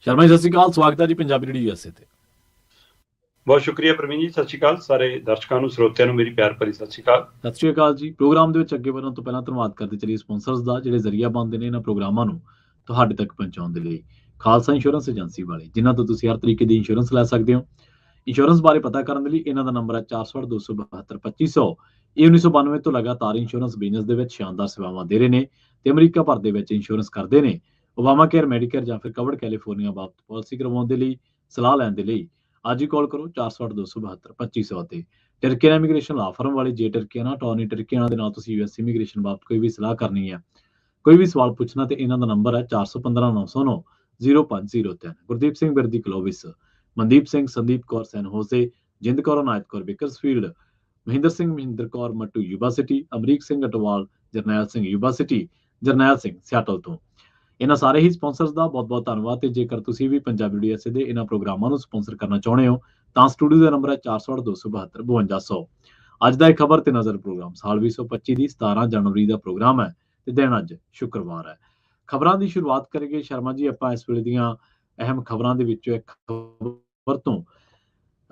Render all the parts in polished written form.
ਸ਼ਰਮਾ ਜੀ, ਸਤਿ ਸ਼੍ਰੀ ਅਕਾਲ। ਸਵਾਗਤ ਹੈ ਜੀ ਪੰਜਾਬੀ ਰੇਡੀਓ USA ਤੇ। ਬਹੁਤ ਸ਼ੁਕਰੀਆ ਪ੍ਰਵੀਨ ਜੀ। ਸਤਿ ਸ਼੍ਰੀ ਅਕਾਲ ਸਾਰੇ ਦਰਸ਼ਕਾਂ ਨੂੰ, ਸਰੋਤਿਆਂ ਨੂੰ ਮੇਰੀ ਪਿਆਰ ਭਰੀ ਸਤਿ ਸ਼੍ਰੀ ਅਕਾਲ। ਸਤਿ ਸ਼੍ਰੀ ਅਕਾਲ ਜੀ। ਪ੍ਰੋਗਰਾਮ ਦੇ ਵਿੱਚ ਅੱਗੇ ਵਧਣ ਤੋਂ ਪਹਿਲਾਂ ਧੰਨਵਾਦ ਕਰਦੇ ਚਲੀਏ ਸਪਾਂਸਰਸ ਦਾ, ਜਿਹੜੇ ਜ਼ਰੀਆ ਬਣਦੇ ਨੇ ਇਹਨਾਂ ਪ੍ਰੋਗਰਾਮਾਂ ਨੂੰ ਤੁਹਾਡੇ ਤੱਕ ਪਹੁੰਚਾਉਣ ਦੇ ਲਈ। ਖਾਲਸਾ ਇੰਸ਼ੋਰੈਂਸ ਏਜੰਸੀ ਵਾਲੇ, ਜਿਨ੍ਹਾਂ ਤੋਂ ਤੁਸੀਂ ਹਰ ਤਰੀਕੇ ਦੀ ਇੰਸ਼ੋਰੈਂਸ ਲੈ ਸਕਦੇ ਹੋ। ਇੰਸ਼ੋਰੈਂਸ ਬਾਰੇ ਪਤਾ ਕਰਨ ਦੇ ਲਈ ਇਹਨਾਂ ਦਾ ਨੰਬਰ ਹੈ 468-272-2500। ਇਹ 1992 ਤੋਂ ਲਗਾਤਾਰ ਇੰਸ਼ੋਰੈਂਸ ਬਿਜ਼ਨਸ ਦੇ ਵਿੱਚ ਸ਼ਾਨਦਾਰ ਸੇਵਾਵਾਂ ਦੇ ਰਹੇ ਨੇ ਤੇ ਅਮਰੀਕਾ ਭਰ ਦੇ ਵਿੱਚ ਇੰਸ਼ੋਰੈਂਸ ਕਰਦੇ ਨੇ। ਓਬਾਮਾ ਕੇਅਰ, ਮੈਡੀਕੇਅਰ ਜਾਂ ਫਿਰ ਕਵਰਡ ਕੈਲੀਫੋਰਨੀਆ ਬਾਬਤ ਪਾਲਿਸੀ ਕਰਵਾਉਣ ਦੇ ਲਈ, ਸਲਾਹ ਲੈਣ ਦੇ ਲਈ ਅੱਜ ਹੀ ਕਾਲ ਕਰੋ 468-272-2500 ਤੇ। ਟਰਕੀਅਨ ਇਮੀਗ੍ਰੇਸ਼ਨ ਲਾ ਫਰਮ ਵਾਲੇ, ਜੇ ਟਰਕੀਅਨ ਅਟਾਰਨੀ ਟਰਕੀਅਨ ਦੇ ਨਾਲ ਤੁਸੀਂ US ਇਮੀਗ੍ਰੇਸ਼ਨ ਬਾਬਤ ਕੋਈ ਵੀ ਸਲਾਹ ਕਰਨੀ ਹੈ, ਕੋਈ ਵੀ ਸਵਾਲ ਪੁੱਛਣਾ, ਤੇ ਇਹਨਾਂ ਦਾ ਨੰਬਰ ਹੈ 415-909-0503। Gurdeep Singh Birdi Clovis, Mandeep Singh, Sandeep Kaur San Jose, Jind Kaur Anayat Kaur Bakersfield, Mahinder Singh Mahinder Kaur Mattu Yuba City, Amrik Singh Atwal, Jarnail Singh Yuba City, Jarnail Singh Seattle ਤੋਂ। ਇਹਨਾਂ ਸਾਰੇ ਹੀ ਸਪਾਂਸਰਸ ਦਾ ਬਹੁਤ ਬਹੁਤ ਧੰਨਵਾਦ। ਤੇ ਜੇਕਰ ਤੁਸੀਂ ਵੀ ਪੰਜਾਬੀ ਰੇਡੀਓ USA ਦੇ ਇਹਨਾਂ ਪ੍ਰੋਗਰਾਮਾਂ ਨੂੰ ਸਪਾਂਸਰ ਕਰਨਾ ਚਾਹੁੰਦੇ ਹੋ ਤਾਂ ਸਟੂਡੀਓ ਦਾ ਨੰਬਰ ਹੈ 468-272-5200। ਅੱਜ ਦਾ ਇੱਕ ਖਬਰ ਤੇ ਨਜ਼ਰ ਪ੍ਰੋਗਰਾਮ ਸਾਲ 2025 ਦੀ 17 ਜਨਵਰੀ ਦਾ ਪ੍ਰੋਗਰਾਮ ਹੈ ਤੇ ਦਿਨ ਅੱਜ ਸ਼ੁੱਕਰਵਾਰ ਹੈ। ਖਬਰਾਂ ਦੀ ਸ਼ੁਰੂਆਤ ਕਰਾਂਗੇ ਸ਼ਰਮਾ ਜੀ ਆਪਾਂ ਇਸ ਵੇਲੇ ਦੀਆਂ ਅਹਿਮ ਖਬਰਾਂ ਦੇ ਵਿੱਚੋਂ ਇੱਕ ਖਬਰ ਤੋਂ,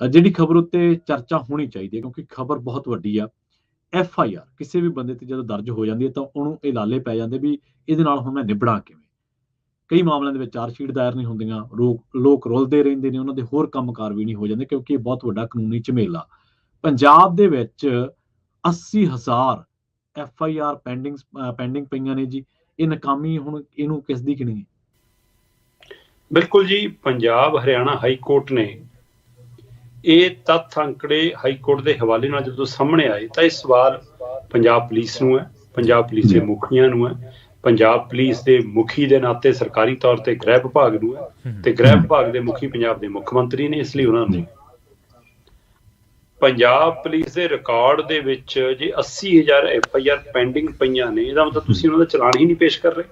ਜਿਹੜੀ ਖਬਰ ਉੱਤੇ ਚਰਚਾ ਹੋਣੀ ਚਾਹੀਦੀ ਹੈ ਕਿਉਂਕਿ ਖਬਰ ਬਹੁਤ ਵੱਡੀ ਆ। FIR ਕਿਸੇ ਵੀ ਬੰਦੇ ਤੇ ਜਦੋਂ ਦਰਜ ਹੋ ਜਾਂਦੀ ਹੈ ਤਾਂ ਉਹਨੂੰ ਇਹ ਲਾਲੇ ਪੈ ਜਾਂਦੇ ਵੀ ਇਹਦੇ ਨਾਲ ਹੁਣ ਮੈਂ ਨਿਬੜਾਂ ਕਿਵੇਂ। ਕਈ ਮਾਮਲਿਆਂ ਦੇ ਵਿੱਚ ਚਾਰਜਸ਼ੀਟ ਦਾਇਰ ਨਹੀਂ ਹੁੰਦੀਆਂ, ਲੋਕ ਰੁਲਦੇ ਰਹਿੰਦੇ ਨੇ, ਉਹਨਾਂ ਦੇ ਹੋਰ ਕੰਮਕਾਰ ਵੀ ਨਹੀਂ ਹੋ ਜਾਂਦੇ ਕਿਉਂਕਿ ਇਹ ਬਹੁਤ ਵੱਡਾ ਕਾਨੂੰਨੀ ਝਮੇਲਾ। ਪੰਜਾਬ ਦੇ ਵਿੱਚ 80,000 FIR ਪੈਂਡਿੰਗ ਪਈਆਂ ਨੇ ਜੀ। ਇਹ ਨਾਕਾਮੀ ਹੁਣ ਇਹਨੂੰ ਕਿਸ ਦੀ ਗਿਣੀ? ਬਿਲਕੁਲ ਜੀ, ਪੰਜਾਬ ਹਰਿਆਣਾ ਹਾਈ ਕੋਰਟ ਨੇ ਇਹ ਤੱਥ ਅੰਕੜੇ ਹਾਈ ਕੋਰਟ ਦੇ ਹਵਾਲੇ ਨਾਲ ਜਦੋਂ ਸਾਹਮਣੇ ਆਏ ਤਾਂ ਇਹ ਸਵਾਲ ਪੰਜਾਬ ਪੁਲਿਸ ਨੂੰ ਹੈ, ਪੰਜਾਬ ਪੁਲਿਸ ਦੇ ਮੁਖੀਆਂ ਨੂੰ ਹੈ, ਪੰਜਾਬ ਪੁਲਿਸ ਦੇ ਮੁਖੀ ਦੇ ਨਾਤੇ ਸਰਕਾਰੀ ਤੌਰ ਤੇ ਗ੍ਰਹਿ ਵਿਭਾਗ ਨੂੰ ਹੈ ਤੇ ਗ੍ਰਹਿ ਵਿਭਾਗ ਦੇ ਮੁਖੀ ਪੰਜਾਬ ਦੇ ਮੁੱਖ ਮੰਤਰੀ ਨੇ। ਇਸ ਲਈ ਉਹਨਾਂ ਨੂੰ ਪੰਜਾਬ ਪੁਲਿਸ ਦੇ ਰਿਕਾਰਡ ਦੇ ਵਿੱਚ ਜੇ 80,000 FIR ਪੈਂਡਿੰਗ ਪਈਆਂ ਨੇ, ਇਹਦਾ ਮਤਲਬ ਤੁਸੀਂ ਉਹਨਾਂ ਦਾ ਚਲਾਨ ਹੀ ਨਹੀਂ ਪੇਸ਼ ਕਰ ਰਹੇ,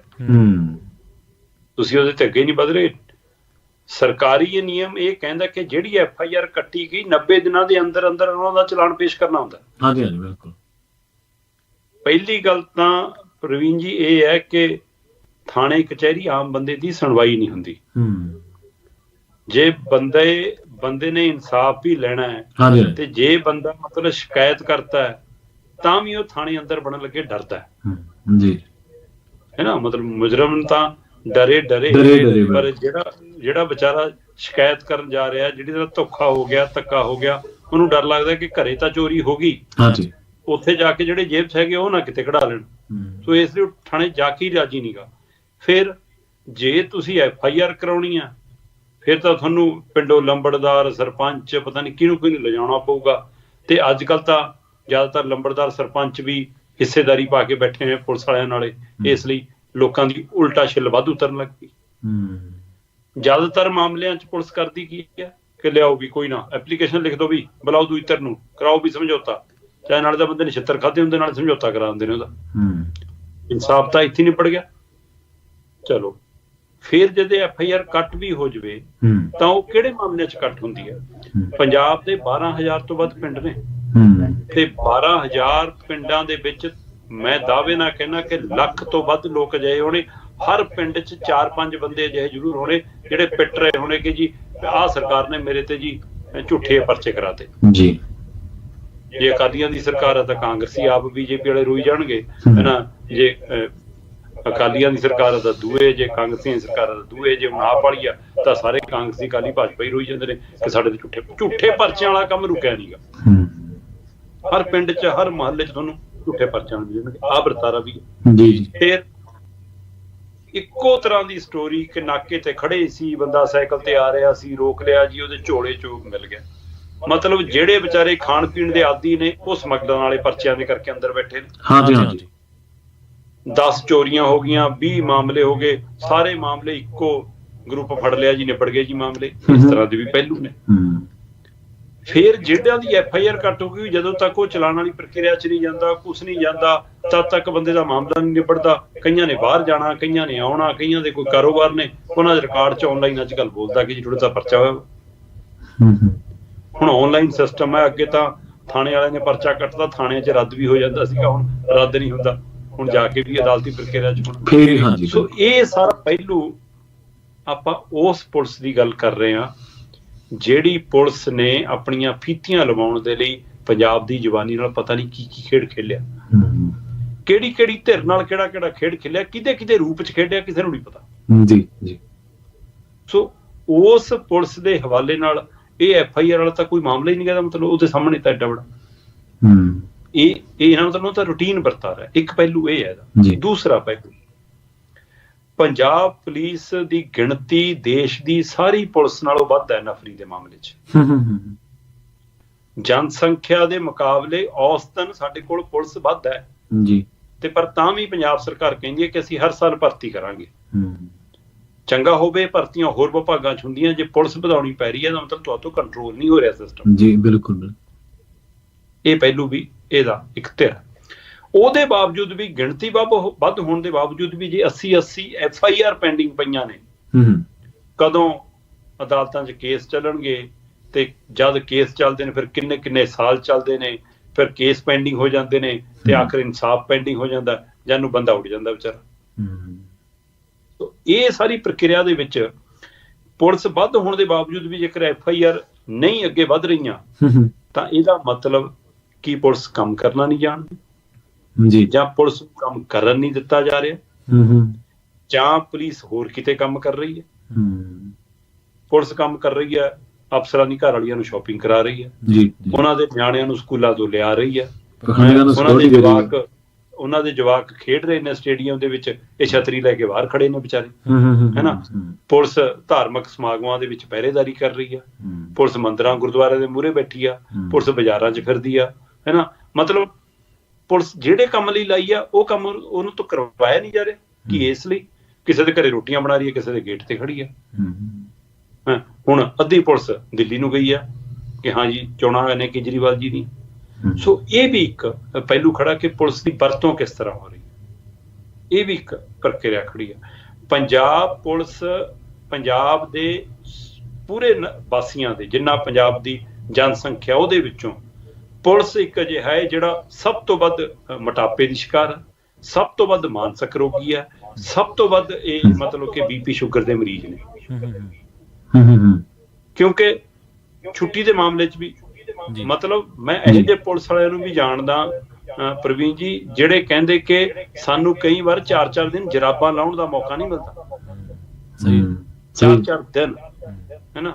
ਤੁਸੀਂ ਉਹਦੇ ਤੇ ਅੱਗੇ ਨਹੀਂ ਵਧ ਰਹੇ। ਸਰਕਾਰੀ ਇਹ ਨਿਯਮ ਇਹ ਕਹਿੰਦਾ ਕਿ ਜਿਹੜੀ FIR ਕੱਟੀ ਗਈ 90 ਦਿਨਾਂ ਦੇ ਅੰਦਰ ਅੰਦਰ ਉਹਨਾਂ ਦਾ ਚਲਾਨ ਪੇਸ਼ ਕਰਨਾ ਹੁੰਦਾ। ਹਾਂਜੀ ਹਾਂਜੀ ਬਿਲਕੁਲ। ਪਹਿਲੀ ਗੱਲ ਤਾਂ ਪ੍ਰਵੀਨ ਜੀ ਇਹ ਹੈ ਕਿ ਥਾਣੇ ਕਚਹਿਰੀ ਆਮ ਬੰਦੇ ਦੀ ਸੁਣਵਾਈ ਨਹੀਂ ਹੁੰਦੀ। ਜੇ ਬੰਦੇ ਨੇ ਇਨਸਾਫ ਵੀ ਲੈਣਾ ਹੈ ਤੇ ਜੇ ਬੰਦਾ ਮਤਲਬ ਸ਼ਿਕਾਇਤ ਕਰਤਾ ਹੈ ਤਾਂ ਵੀ ਉਹ ਥਾਣੇ ਅੰਦਰ ਬਣਨ ਲੱਗੇ ਡਰਦਾ ਹੈ ਜੀ, ਹੈ ਨਾ। ਮਤਲਬ ਮੁਜਰਮ ਤਾਂ ਡਰੇ ਪਰ ਜਿਹੜਾ ਵਿਚਾਰਾ ਸ਼ਿਕਾਇਤ ਕਰਨ ਜਾ ਰਿਹਾ, ਜਿਹੜੀ ਦਾ ਧੋਖਾ ਹੋ ਗਿਆ, ਧੱਕਾ ਹੋ ਗਿਆ, ਉਹਨੂੰ ਡਰ ਲੱਗਦਾ ਕਿ ਘਰੇ ਤਾਂ ਚੋਰੀ ਹੋ ਗਈ, ਉੱਥੇ ਜਾ ਕੇ ਜਿਹੜੇ ਜੇਬ 'ਚ ਹੈਗੇ ਉਹ ਨਾ ਕਿਤੇ ਕਢਾ ਲੈਣ। ਸੋ ਇਸ ਲਈ ਥਾਣੇ ਜਾ ਕੇ ਰਾਜੀ ਨੀਗਾ। ਫਿਰ ਜੇ ਤੁਸੀਂ FIR ਕਰਾਉਣੀ ਆ ਫਿਰ ਤਾਂ ਤੁਹਾਨੂੰ ਪਿੰਡੋਂ ਲੰਬੜਦਾਰ, ਸਰਪੰਚ, ਪਤਾ ਨਹੀਂ ਕਿਹਨੂੰ ਲਿਜਾਣਾ ਪਊਗਾ। ਤੇ ਅੱਜ ਕੱਲ ਤਾਂ ਜ਼ਿਆਦਾਤਰ ਲੰਬੜਦਾਰ, ਸਰਪੰਚ ਵੀ ਹਿੱਸੇਦਾਰੀ ਪਾ ਕੇ ਬੈਠੇ ਨੇ ਪੁਲਿਸ ਵਾਲਿਆਂ ਨਾਲੇ, ਇਸ ਲਈ ਲੋਕਾਂ ਦੀ ਉਲਟਾ ਛਿੱਲ ਵਾਧੂ ਉਤਰਨ ਲੱਗ ਪਈ। ਜ਼ਿਆਦਾਤਰ ਮਾਮਲਿਆਂ 'ਚ ਪੁਲਿਸ ਕਰਦੀ ਕੀ ਹੈ ਕਿ ਲਿਆਓ ਵੀ ਕੋਈ ਨਾ ਐਪਲੀਕੇਸ਼ਨ ਲਿਖ ਦਿਓ, ਵੀ ਬੁਲਾਓ ਦੂਜੀ ਧਿਰ ਨੂੰ, ਕਰਾਓ ਵੀ ਸਮਝੌਤਾ, ਚਾਹੇ ਨਾਲੇ ਤਾਂ ਬੰਦੇ ਨੇ ਛਿੱਤਰ ਖਾਧੇ ਹੁੰਦੇ ਨਾਲ ਸਮਝੌਤਾ ਕਰਾ ਦਿੰਦੇ ਨੇ ਉਹਦਾ। ਇਨਸਾਫ ਤਾਂ ਇੱਥੇ ਨਿਬੜ ਗਿਆ। ਚਲੋ ਫਿਰ ਜਦੋਂ FIR ਕੱਟ ਵੀ ਹੋ ਜਾਵੇ ਤਾਂ ਉਹ ਕਿਹੜੇ ਮਾਮਲਿਆਂ 'ਚ ਕੱਟ ਹੁੰਦੀ ਹੈ? ਪੰਜਾਬ ਦੇ 12,000 ਤੋਂ ਵੱਧ ਪਿੰਡ ਨੇ ਤੇ 12,000 ਪਿੰਡਾਂ ਦੇ ਵਿੱਚ ਮੈਂ ਦਾਅਵੇ ਨਾਲ ਕਹਿਣਾ ਕਿ ਲੱਖ ਤੋਂ ਵੱਧ ਲੋਕ ਅਜਿਹੇ ਹੋਣੇ। ਹਰ ਪਿੰਡ 'ਚ 4-5 ਬੰਦੇ ਅਜਿਹੇ ਜ਼ਰੂਰ ਹੋਣੇ ਜਿਹੜੇ ਪਿੱਟ ਰਹੇ ਹੋਣੇ ਕਿ ਜੀ ਆਹ ਸਰਕਾਰ ਨੇ ਮੇਰੇ ਤੇ ਜੀ ਝੂਠੇ ਪਰਚੇ ਕਰਾਤੇ ਜੀ। ਜੇ ਅਕਾਲੀਆਂ ਦੀ ਸਰਕਾਰ ਹੈ ਤਾਂ ਕਾਂਗਰਸੀ ਆਪ BJP ਵਾਲੇ ਰੋਈ ਜਾਣਗੇ, ਹੈ ਨਾ। ਜੇ ਅਕਾਲੀਆਂ ਦੀ ਸਰਕਾਰ ਹੈ ਤਾਂ ਦੂਏ, ਜੇ ਕਾਂਗਰਸੀਆਂ ਦੀ ਸਰਕਾਰ ਹੈ ਤਾਂ ਦੂਏ, ਜੇ ਹੁਣ ਆਪ ਵਾਲੀ ਆ ਤਾਂ ਸਾਰੇ ਕਾਂਗਰਸੀ, ਅਕਾਲੀ, ਭਾਜਪਾ ਹੀ ਰੋਈ ਜਾਂਦੇ ਨੇ ਕਿ ਸਾਡੇ ਤੇ ਝੂਠੇ ਪਰਚਿਆਂ ਵਾਲਾ ਕੰਮ ਰੁਕਿਆ ਨੀਗਾ। ਹਰ ਪਿੰਡ 'ਚ, ਹਰ ਮੁਹੱਲੇ 'ਚ ਤੁਹਾਨੂੰ ਝੂਠੇ ਪਰਚਿਆਂ ਨੂੰ ਆਹ ਵਰਤਾਰਾ ਵੀ ਹੈ। ਫਿਰ ਇੱਕੋ ਤਰ੍ਹਾਂ ਦੀ ਸਟੋਰੀ ਕਿ ਨਾਕੇ ਤੇ ਖੜੇ ਸੀ, ਬੰਦਾ ਸਾਈਕਲ ਤੇ ਆ ਰਿਹਾ ਸੀ, ਰੋਕ ਲਿਆ ਜੀ, ਉਹਦੇ ਝੋਲੇ 'ਚੋਂ ਮਿਲ ਗਿਆ। ਮਤਲਬ ਜਿਹੜੇ ਵਿਚਾਰੇ ਖਾਣ ਪੀਣ ਦੇ ਆਦੀ ਨੇ ਉਹ ਸਮਗਲਰਾਂ ਵਾਲੇ ਪਰਚਿਆਂ ਦੇ ਕਰਕੇ ਅੰਦਰ ਬੈਠੇ ਨੇ। 10 ਚੋਰੀਆਂ ਹੋ ਗਈਆਂ, 20 ਮਾਮਲੇ ਹੋ ਗਏ, ਸਾਰੇ ਮਾਮਲੇ ਇੱਕੋ ਗਰੁੱਪ ਫੜ ਲਿਆ ਜੀ, ਨਿਬੜ ਗਏ ਜੀ ਮਾਮਲੇ। ਇਸ ਤਰ੍ਹਾਂ ਦੇ ਵੀ ਪਹਿਲੂ ਨੇ। ਫਿਰ ਜਿਹੜਿਆਂ ਦੀ FIR ਕੱਟ ਹੋ ਗਈ, ਜਦੋਂ ਤੱਕ ਉਹ ਚਲਾਣ ਵਾਲੀ ਪ੍ਰਕਿਰਿਆ 'ਚ ਨਹੀਂ ਜਾਂਦਾ, ਕੁਛ ਨਹੀਂ ਜਾਂਦਾ, ਤਦ ਤੱਕ ਬੰਦੇ ਦਾ ਮਾਮਲਾ ਨਹੀਂ ਨਿਬੜਦਾ। ਕਈਆਂ ਨੇ ਬਾਹਰ ਜਾਣਾ, ਕਈਆਂ ਨੇ ਆਉਣਾ, ਕਈਆਂ ਦੇ ਕੋਈ ਕਾਰੋਬਾਰ ਨੇ, ਉਹਨਾਂ ਦੇ ਰਿਕਾਰਡ 'ਚ ਆਨਲਾਈਨ ਅੱਜ ਕੱਲ੍ਹ ਬੋਲਦਾ ਕਿ ਜੀ ਤੁਹਾਡੇ ਦਾ ਪਰਚਾ ਹੋਇਆ। ਹੁਣ ਆਨਲਾਈਨ ਸਿਸਟਮ ਹੈ। ਅੱਗੇ ਤਾਂ ਥਾਣੇ ਵਾਲਿਆਂ ਨੇ ਪਰਚਾ ਕੱਟਦਾ, ਥਾਣੇ 'ਚ ਰੱਦ ਵੀ ਹੋ ਜਾਂਦਾ ਸੀਗਾ, ਹੁਣ ਰੱਦ ਨਹੀਂ ਹੁੰਦਾ, ਹੁਣ ਜਾ ਕੇ ਵੀ ਅਦਾਲਤੀ ਪ੍ਰਕਿਰਿਆ 'ਚ। ਸੋ ਇਹ ਸਾਰਾ ਪਹਿਲੂ ਆਪਾਂ ਉਸ ਪੁਲਿਸ ਦੀ ਗੱਲ ਕਰ ਰਹੇ ਹਾਂ ਜਿਹੜੀ ਪੁਲਿਸ ਨੇ ਆਪਣੀਆਂ ਫੀਤੀਆਂ ਲਵਾਉਣ ਦੇ ਲਈ ਪੰਜਾਬ ਦੀ ਜਵਾਨੀ ਨਾਲ ਪਤਾ ਨਹੀਂ ਕੀ ਖੇਡ ਖੇਲਿਆ, ਕਿਹੜੀ ਧਿਰ ਨਾਲ ਕਿਹੜਾ ਖੇਡ ਖੇਲਿਆ, ਕਿਹਦੇ ਰੂਪ ਚ ਖੇਡਿਆ, ਕਿਸੇ ਨੂੰ ਨਹੀਂ ਪਤਾ ਜੀ। ਸੋ ਉਸ ਪੁਲਿਸ ਦੇ ਹਵਾਲੇ ਨਾਲ ਇਹ FIR ਵਾਲਾ ਤਾਂ ਕੋਈ ਮਾਮਲਾ ਹੀ ਨਹੀਂ ਗਾ, ਮਤਲਬ ਉਹਦੇ ਸਾਹਮਣੇ ਤਾਂ ਐਡਾ ਬੜਾ ਇਹ ਇਹਨਾਂ ਨੂੰ ਤਾਂ ਰੂਟੀਨ ਵਰਤਾ ਰਿਹਾ। ਇੱਕ ਪਹਿਲੂ ਇਹ ਹੈ ਇਹਦਾ। ਦੂਸਰਾ ਪਹਿਲੂ, ਪੰਜਾਬ ਪੁਲਿਸ ਦੀ ਗਿਣਤੀ ਦੇਸ਼ ਦੀ ਸਾਰੀ ਪੁਲਿਸ ਨਾਲੋਂ ਵੱਧ ਹੈ ਨਫਰੀ ਦੇ ਮਾਮਲੇ 'ਚ। ਜਨਸੰਖਿਆ ਦੇ ਮੁਕਾਬਲੇ ਔਸਤਨ ਸਾਡੇ ਕੋਲ ਪੁਲਿਸ ਵੱਧ ਹੈ ਜੀ, ਤੇ ਪਰ ਤਾਂ ਵੀ ਪੰਜਾਬ ਸਰਕਾਰ ਕਹਿੰਦੀ ਹੈ ਕਿ ਅਸੀਂ ਹਰ ਸਾਲ ਭਰਤੀ ਕਰਾਂਗੇ। ਚੰਗਾ ਹੋਵੇ ਭਰਤੀਆਂ ਹੋਰ ਵਿਭਾਗਾਂ 'ਚ ਹੁੰਦੀਆਂ, ਜੇ ਪੁਲਿਸ ਵਧਾਉਣੀ ਪੈ ਰਹੀ ਹੈ ਤਾਂ ਮਤਲਬ ਤੁਹਾਤੋਂ ਕੰਟਰੋਲ ਨਹੀਂ ਹੋ ਰਿਹਾ ਸਿਸਟਮ ਜੀ। ਬਿਲਕੁਲ, ਇਹ ਪਹਿਲੂ ਵੀ ਇਹਦਾ ਇੱਕ ਧਿਰ। ਉਹਦੇ ਬਾਵਜੂਦ ਵੀ ਗਿਣਤੀ ਵੱਧ ਹੋਣ ਦੇ ਬਾਵਜੂਦ ਵੀ ਜੇ 80 FIR ਪੈਂਡਿੰਗ ਪਈਆਂ ਨੇ, ਕਦੋਂ ਅਦਾਲਤਾਂ 'ਚ ਕੇਸ ਚੱਲਣਗੇ, ਤੇ ਜਦ ਕੇਸ ਚੱਲਦੇ ਨੇ ਫਿਰ ਕਿੰਨੇ ਸਾਲ ਚੱਲਦੇ ਨੇ, ਫਿਰ ਕੇਸ ਪੈਂਡਿੰਗ ਹੋ ਜਾਂਦੇ ਨੇ, ਤੇ ਆਖਰ ਇਨਸਾਫ ਪੈਂਡਿੰਗ ਹੋ ਜਾਂਦਾ, ਜਾਨੂੰ ਬੰਦਾ ਉੱਡ ਜਾਂਦਾ ਵਿਚਾਰਾ। ਇਹ ਸਾਰੀ ਪ੍ਰਕਿਰਿਆ ਦੇ ਵਿੱਚ ਪੁਲਿਸ ਵੱਧ ਹੋਣ ਦੇ ਬਾਵਜੂਦ ਵੀ ਜੇਕਰ FIR ਨਹੀਂ ਅੱਗੇ ਵੱਧ ਰਹੀਆਂ ਤਾਂ ਇਹਦਾ ਮਤਲਬ ਕੀ ਪੁਲਿਸ ਕੰਮ ਕਰਨਾ ਨਹੀਂ ਜਾਣਦੀ, ਜਾਂ ਪੁਲਿਸ ਨੂੰ ਕੰਮ ਕਰਨ ਨਹੀਂ ਦਿੱਤਾ ਜਾ ਰਿਹਾ, ਜਾਂ ਪੁਲਿਸ ਹੋਰ ਕਿਤੇ ਕੰਮ ਕਰ ਰਹੀ ਹੈ। ਪੁਲਿਸ ਕੰਮ ਕਰ ਰਹੀ ਹੈ, ਅਫਸਰਾਂ ਦੀ ਘਰ ਵਾਲੀਆਂ ਨੂੰ ਸ਼ਾਪਿੰਗ ਕਰਾ ਰਹੀ ਹੈ, ਉਹਨਾਂ ਦੇ ਨਿਆਣਿਆਂ ਨੂੰ ਸਕੂਲਾਂ ਤੋਂ ਲਿਆ ਰਹੀ ਹੈ, ਉਹਨਾਂ ਦੇ ਜਵਾਕ ਖੇਡ ਰਹੇ ਨੇ ਸਟੇਡੀਅਮ ਦੇ ਵਿੱਚ, ਇਹ ਛਤਰੀ ਲੈ ਕੇ ਬਾਹਰ ਖੜੇ ਨੇ ਵਿਚਾਰੇ, ਹੈਨਾ। ਪੁਲਿਸ ਧਾਰਮਿਕ ਸਮਾਗਮਾਂ ਦੇ ਵਿੱਚ ਪਹਿਰੇਦਾਰੀ ਕਰ ਰਹੀ ਆ, ਪੁਲਿਸ ਮੰਦਿਰਾਂ ਗੁਰਦੁਆਰੇ ਦੇ ਮੂਹਰੇ ਬੈਠੀ ਆ, ਪੁਲਿਸ ਬਾਜ਼ਾਰਾਂ 'ਚ ਫਿਰਦੀ ਆ, ਹੈਨਾ। ਮਤਲਬ ਪੁਲਿਸ ਜਿਹੜੇ ਕੰਮ ਲਈ ਲਾਈ ਆ ਉਹ ਕੰਮ ਉਹਨੂੰ ਤੋਂ ਕਰਵਾਇਆ ਨਹੀਂ ਜਾ ਰਿਹਾ। ਕਿ ਇਸ ਲਈ ਕਿਸੇ ਦੇ ਘਰੇ ਰੋਟੀਆਂ ਬਣਾ ਰਹੀ ਹੈ, ਕਿਸੇ ਦੇ ਗੇਟ ਤੇ ਖੜੀ ਆ। ਹੁਣ ਅੱਧੀ ਪੁਲਿਸ ਦਿੱਲੀ ਨੂੰ ਗਈ ਆ ਕਿ ਹਾਂ ਜੀ ਚੋਣਾਂ ਨੇ ਕੇਜਰੀਵਾਲ ਜੀ ਦੀ। ਸੋ ਇਹ ਵੀ ਇੱਕ ਪਹਿਲੂ ਖੜਾ ਕਿ ਪੁਲਿਸ ਦੀ ਵਰਤੋਂ ਕਿਸ ਤਰ੍ਹਾਂ ਹੋ ਰਹੀ ਹੈ, ਇਹ ਵੀ ਇੱਕ ਪ੍ਰਕਿਰਿਆ ਖੜੀ ਹੈ। ਪੰਜਾਬ ਪੁਲਿਸ ਪੰਜਾਬ ਦੇ ਪੂਰੇ ਵਾਸੀਆਂ ਦੇ, ਜਿੰਨਾ ਪੰਜਾਬ ਦੀ ਜਨਸੰਖਿਆ ਉਹਦੇ ਵਿੱਚੋਂ ਪੁਲਿਸ ਇੱਕ ਅਜਿਹਾ ਹੈ ਜਿਹੜਾ ਸਭ ਤੋਂ ਵੱਧ ਮੋਟਾਪੇ ਦੀ ਸ਼ਿਕਾਰ ਹੈ, ਸਭ ਤੋਂ ਵੱਧ ਮਾਨਸਿਕ ਰੋਗੀ ਹੈ, ਸਭ ਤੋਂ ਵੱਧ ਇਹ ਮਤਲਬ ਕਿ BP ਸ਼ੂਗਰ ਦੇ ਮਰੀਜ਼ ਨੇ। ਕਿਉਂਕਿ ਛੁੱਟੀ ਦੇ ਮਾਮਲੇ 'ਚ ਵੀ ਮਤਲਬ ਮੈਂ ਇਹੋ ਜਿਹੇ ਪੁਲਿਸ ਵਾਲਿਆਂ ਨੂੰ ਵੀ ਜਾਣਦਾ ਪ੍ਰਵੀਨ ਜੀ, ਜਿਹੜੇ ਕਹਿੰਦੇ ਕਿ ਸਾਨੂੰ ਕਈ ਵਾਰ 4-4 ਦਿਨ ਜਰਾਬਾਂ ਲਾਉਣ ਦਾ ਮੌਕਾ ਨਹੀਂ ਮਿਲਦਾ। 4-4 ਦਿਨ, ਹੈਨਾ।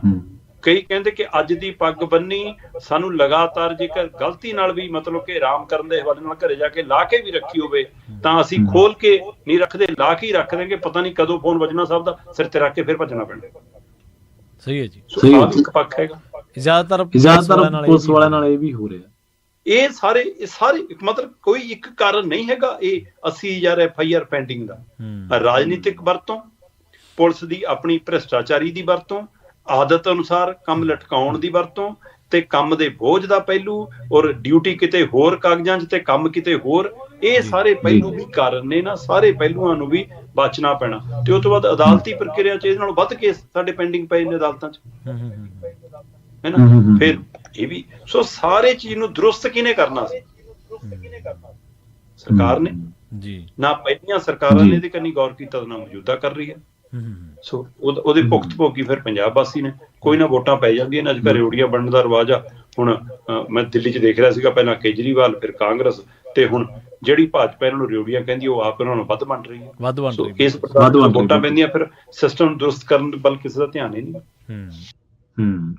ਕਈ ਕਹਿੰਦੇ ਕਿ ਅੱਜ ਦੀ ਪੱਗ ਬੰਨੀ ਸਾਨੂੰ ਲਗਾਤਾਰ, ਜੇਕਰ ਗਲਤੀ ਨਾਲ ਵੀ ਮਤਲਬ ਕਿ ਆਰਾਮ ਕਰਨ ਦੇ ਹਵਾਲੇ ਨਾਲ ਘਰੇ ਜਾ ਕੇ ਲਾ ਕੇ ਵੀ ਰੱਖੀ ਹੋਵੇ ਤਾਂ ਅਸੀਂ ਖੋਲ ਕੇ ਨਹੀਂ ਰੱਖਦੇ, ਲਾ ਕੇ ਹੀ ਰੱਖ ਦੇਂਗੇ, ਪਤਾ ਨਹੀਂ ਕਦੋਂ ਫੋਨ ਵੱਜਣਾ ਸਾਹਿਬ ਦਾ, ਸਿਰ ਤੇ ਰੱਖ ਕੇ ਫਿਰ ਭੱਜਣਾ ਪੈਣਾ। ਸਹੀ ਹੈ ਜੀ, ਇੱਕ ਪੱਖ ਹੈਗਾ। ਜ਼ਿਆਦਾਤਰ ਪੁਲਿਸ ਵਾਲਿਆਂ ਨਾਲ ਇਹ ਵੀ ਹੋ ਰਿਹਾ। ਇਹ ਸਾਰੇ ਮਤਲਬ ਕੋਈ ਇੱਕ ਕਾਰਨ ਨਹੀਂ ਹੈਗਾ ਇਹ 80,000 FIR ਪੈਂਡਿੰਗ ਦਾ। ਰਾਜਨੀਤਿਕ ਵਰਤੋਂ, ਪੁਲਿਸ ਦੀ ਆਪਣੀ ਭ੍ਰਿਸ਼ਟਾਚਾਰੀ ਦੀ ਵਰਤੋਂ, ਆਦਤ ਅਨੁਸਾਰ ਕੰਮ ਲਟਕਾਉਣ ਦੀ ਵਰਤੋਂ, ਤੇ ਕੰਮ ਦੇ ਬੋਝ ਦਾ ਪਹਿਲੂ, ਔਰ ਡਿਊਟੀ ਕਿਤੇ ਹੋਰ ਕਾਗਜ਼ਾਂ 'ਚ ਤੇ ਕੰਮ ਕਿਤੇ ਹੋਰ। ਇਹ ਸਾਰੇ ਪਹਿਲੂ ਵੀ ਕਾਰਨ ਨੇ ਨਾ, ਸਾਰੇ ਪਹਿਲੂਆਂ ਨੂੰ ਵੀ ਬਚਣਾ ਪੈਣਾ। ਤੇ ਉਸ ਤੋਂ ਬਾਅਦ ਅਦਾਲਤੀ ਪ੍ਰਕਿਰਿਆ 'ਚ ਇਹਦੇ ਨਾਲੋਂ ਵੱਧ ਕੇਸ ਸਾਡੇ ਪੈਂਡਿੰਗ ਪਏ ਨੇ ਅਦਾਲਤਾਂ 'ਚ, ਹੈਨਾ। ਫਿਰ ਇਹ ਵੀ ਸੋ ਸਾਰੇ ਚੀਜ਼ ਨੂੰ ਦਰੁਸਤ ਕਿਹਨੇ ਕਰਨਾ ਸੀ? ਸਰਕਾਰ ਨੇ ਜੀ ਨਾ। ਪਹਿਲੀਆਂ ਸਰਕਾਰਾਂ ਨੇ ਇਹਦੇ ਕੰਨੀ ਗੌਰ ਕੀਤਾ ਨਾ ਮੌਜੂਦਾ ਕਰ ਰਹੀ ਹੈ। ਸੋ ਉਹਦੇ ਭੁਗਤ ਭੋਗੀ ਫਿਰ ਪੰਜਾਬ ਵਾਸੀ ਨੇ। ਕੋਈ ਨਾ ਵੋਟਾਂ ਪੈ ਜਾਂਦੀਆਂ ਨੇ, ਅੱਜ ਕੱਲ੍ਹ ਰੇਵੜੀਆਂ ਬਣਨ ਦਾ ਰਿਵਾਜ ਆ। ਹੁਣ ਮੈਂ ਦਿੱਲੀ 'ਚ ਦੇਖ ਰਿਹਾ ਸੀਗਾ, ਪਹਿਲਾਂ ਕੇਜਰੀਵਾਲ, ਫਿਰ ਕਾਂਗਰਸ, ਤੇ ਹੁਣ ਜਿਹੜੀ ਭਾਜਪਾ ਇਹਨਾਂ ਨੂੰ ਰੇਵੜੀਆਂ ਕਹਿੰਦੀ ਉਹ ਆਪ ਉਹਨਾਂ ਨੂੰ ਵੱਧ ਬਣ ਰਹੀ ਹੈ। ਇਸ ਪ੍ਰਕਾਰ ਵੋਟਾਂ ਪੈਂਦੀਆਂ, ਫਿਰ ਸਿਸਟਮ ਦਰੁਸਤ ਕਰਨ ਵੱਲ ਕਿਸੇ ਦਾ ਧਿਆਨ ਹੀ ਨਹੀਂ।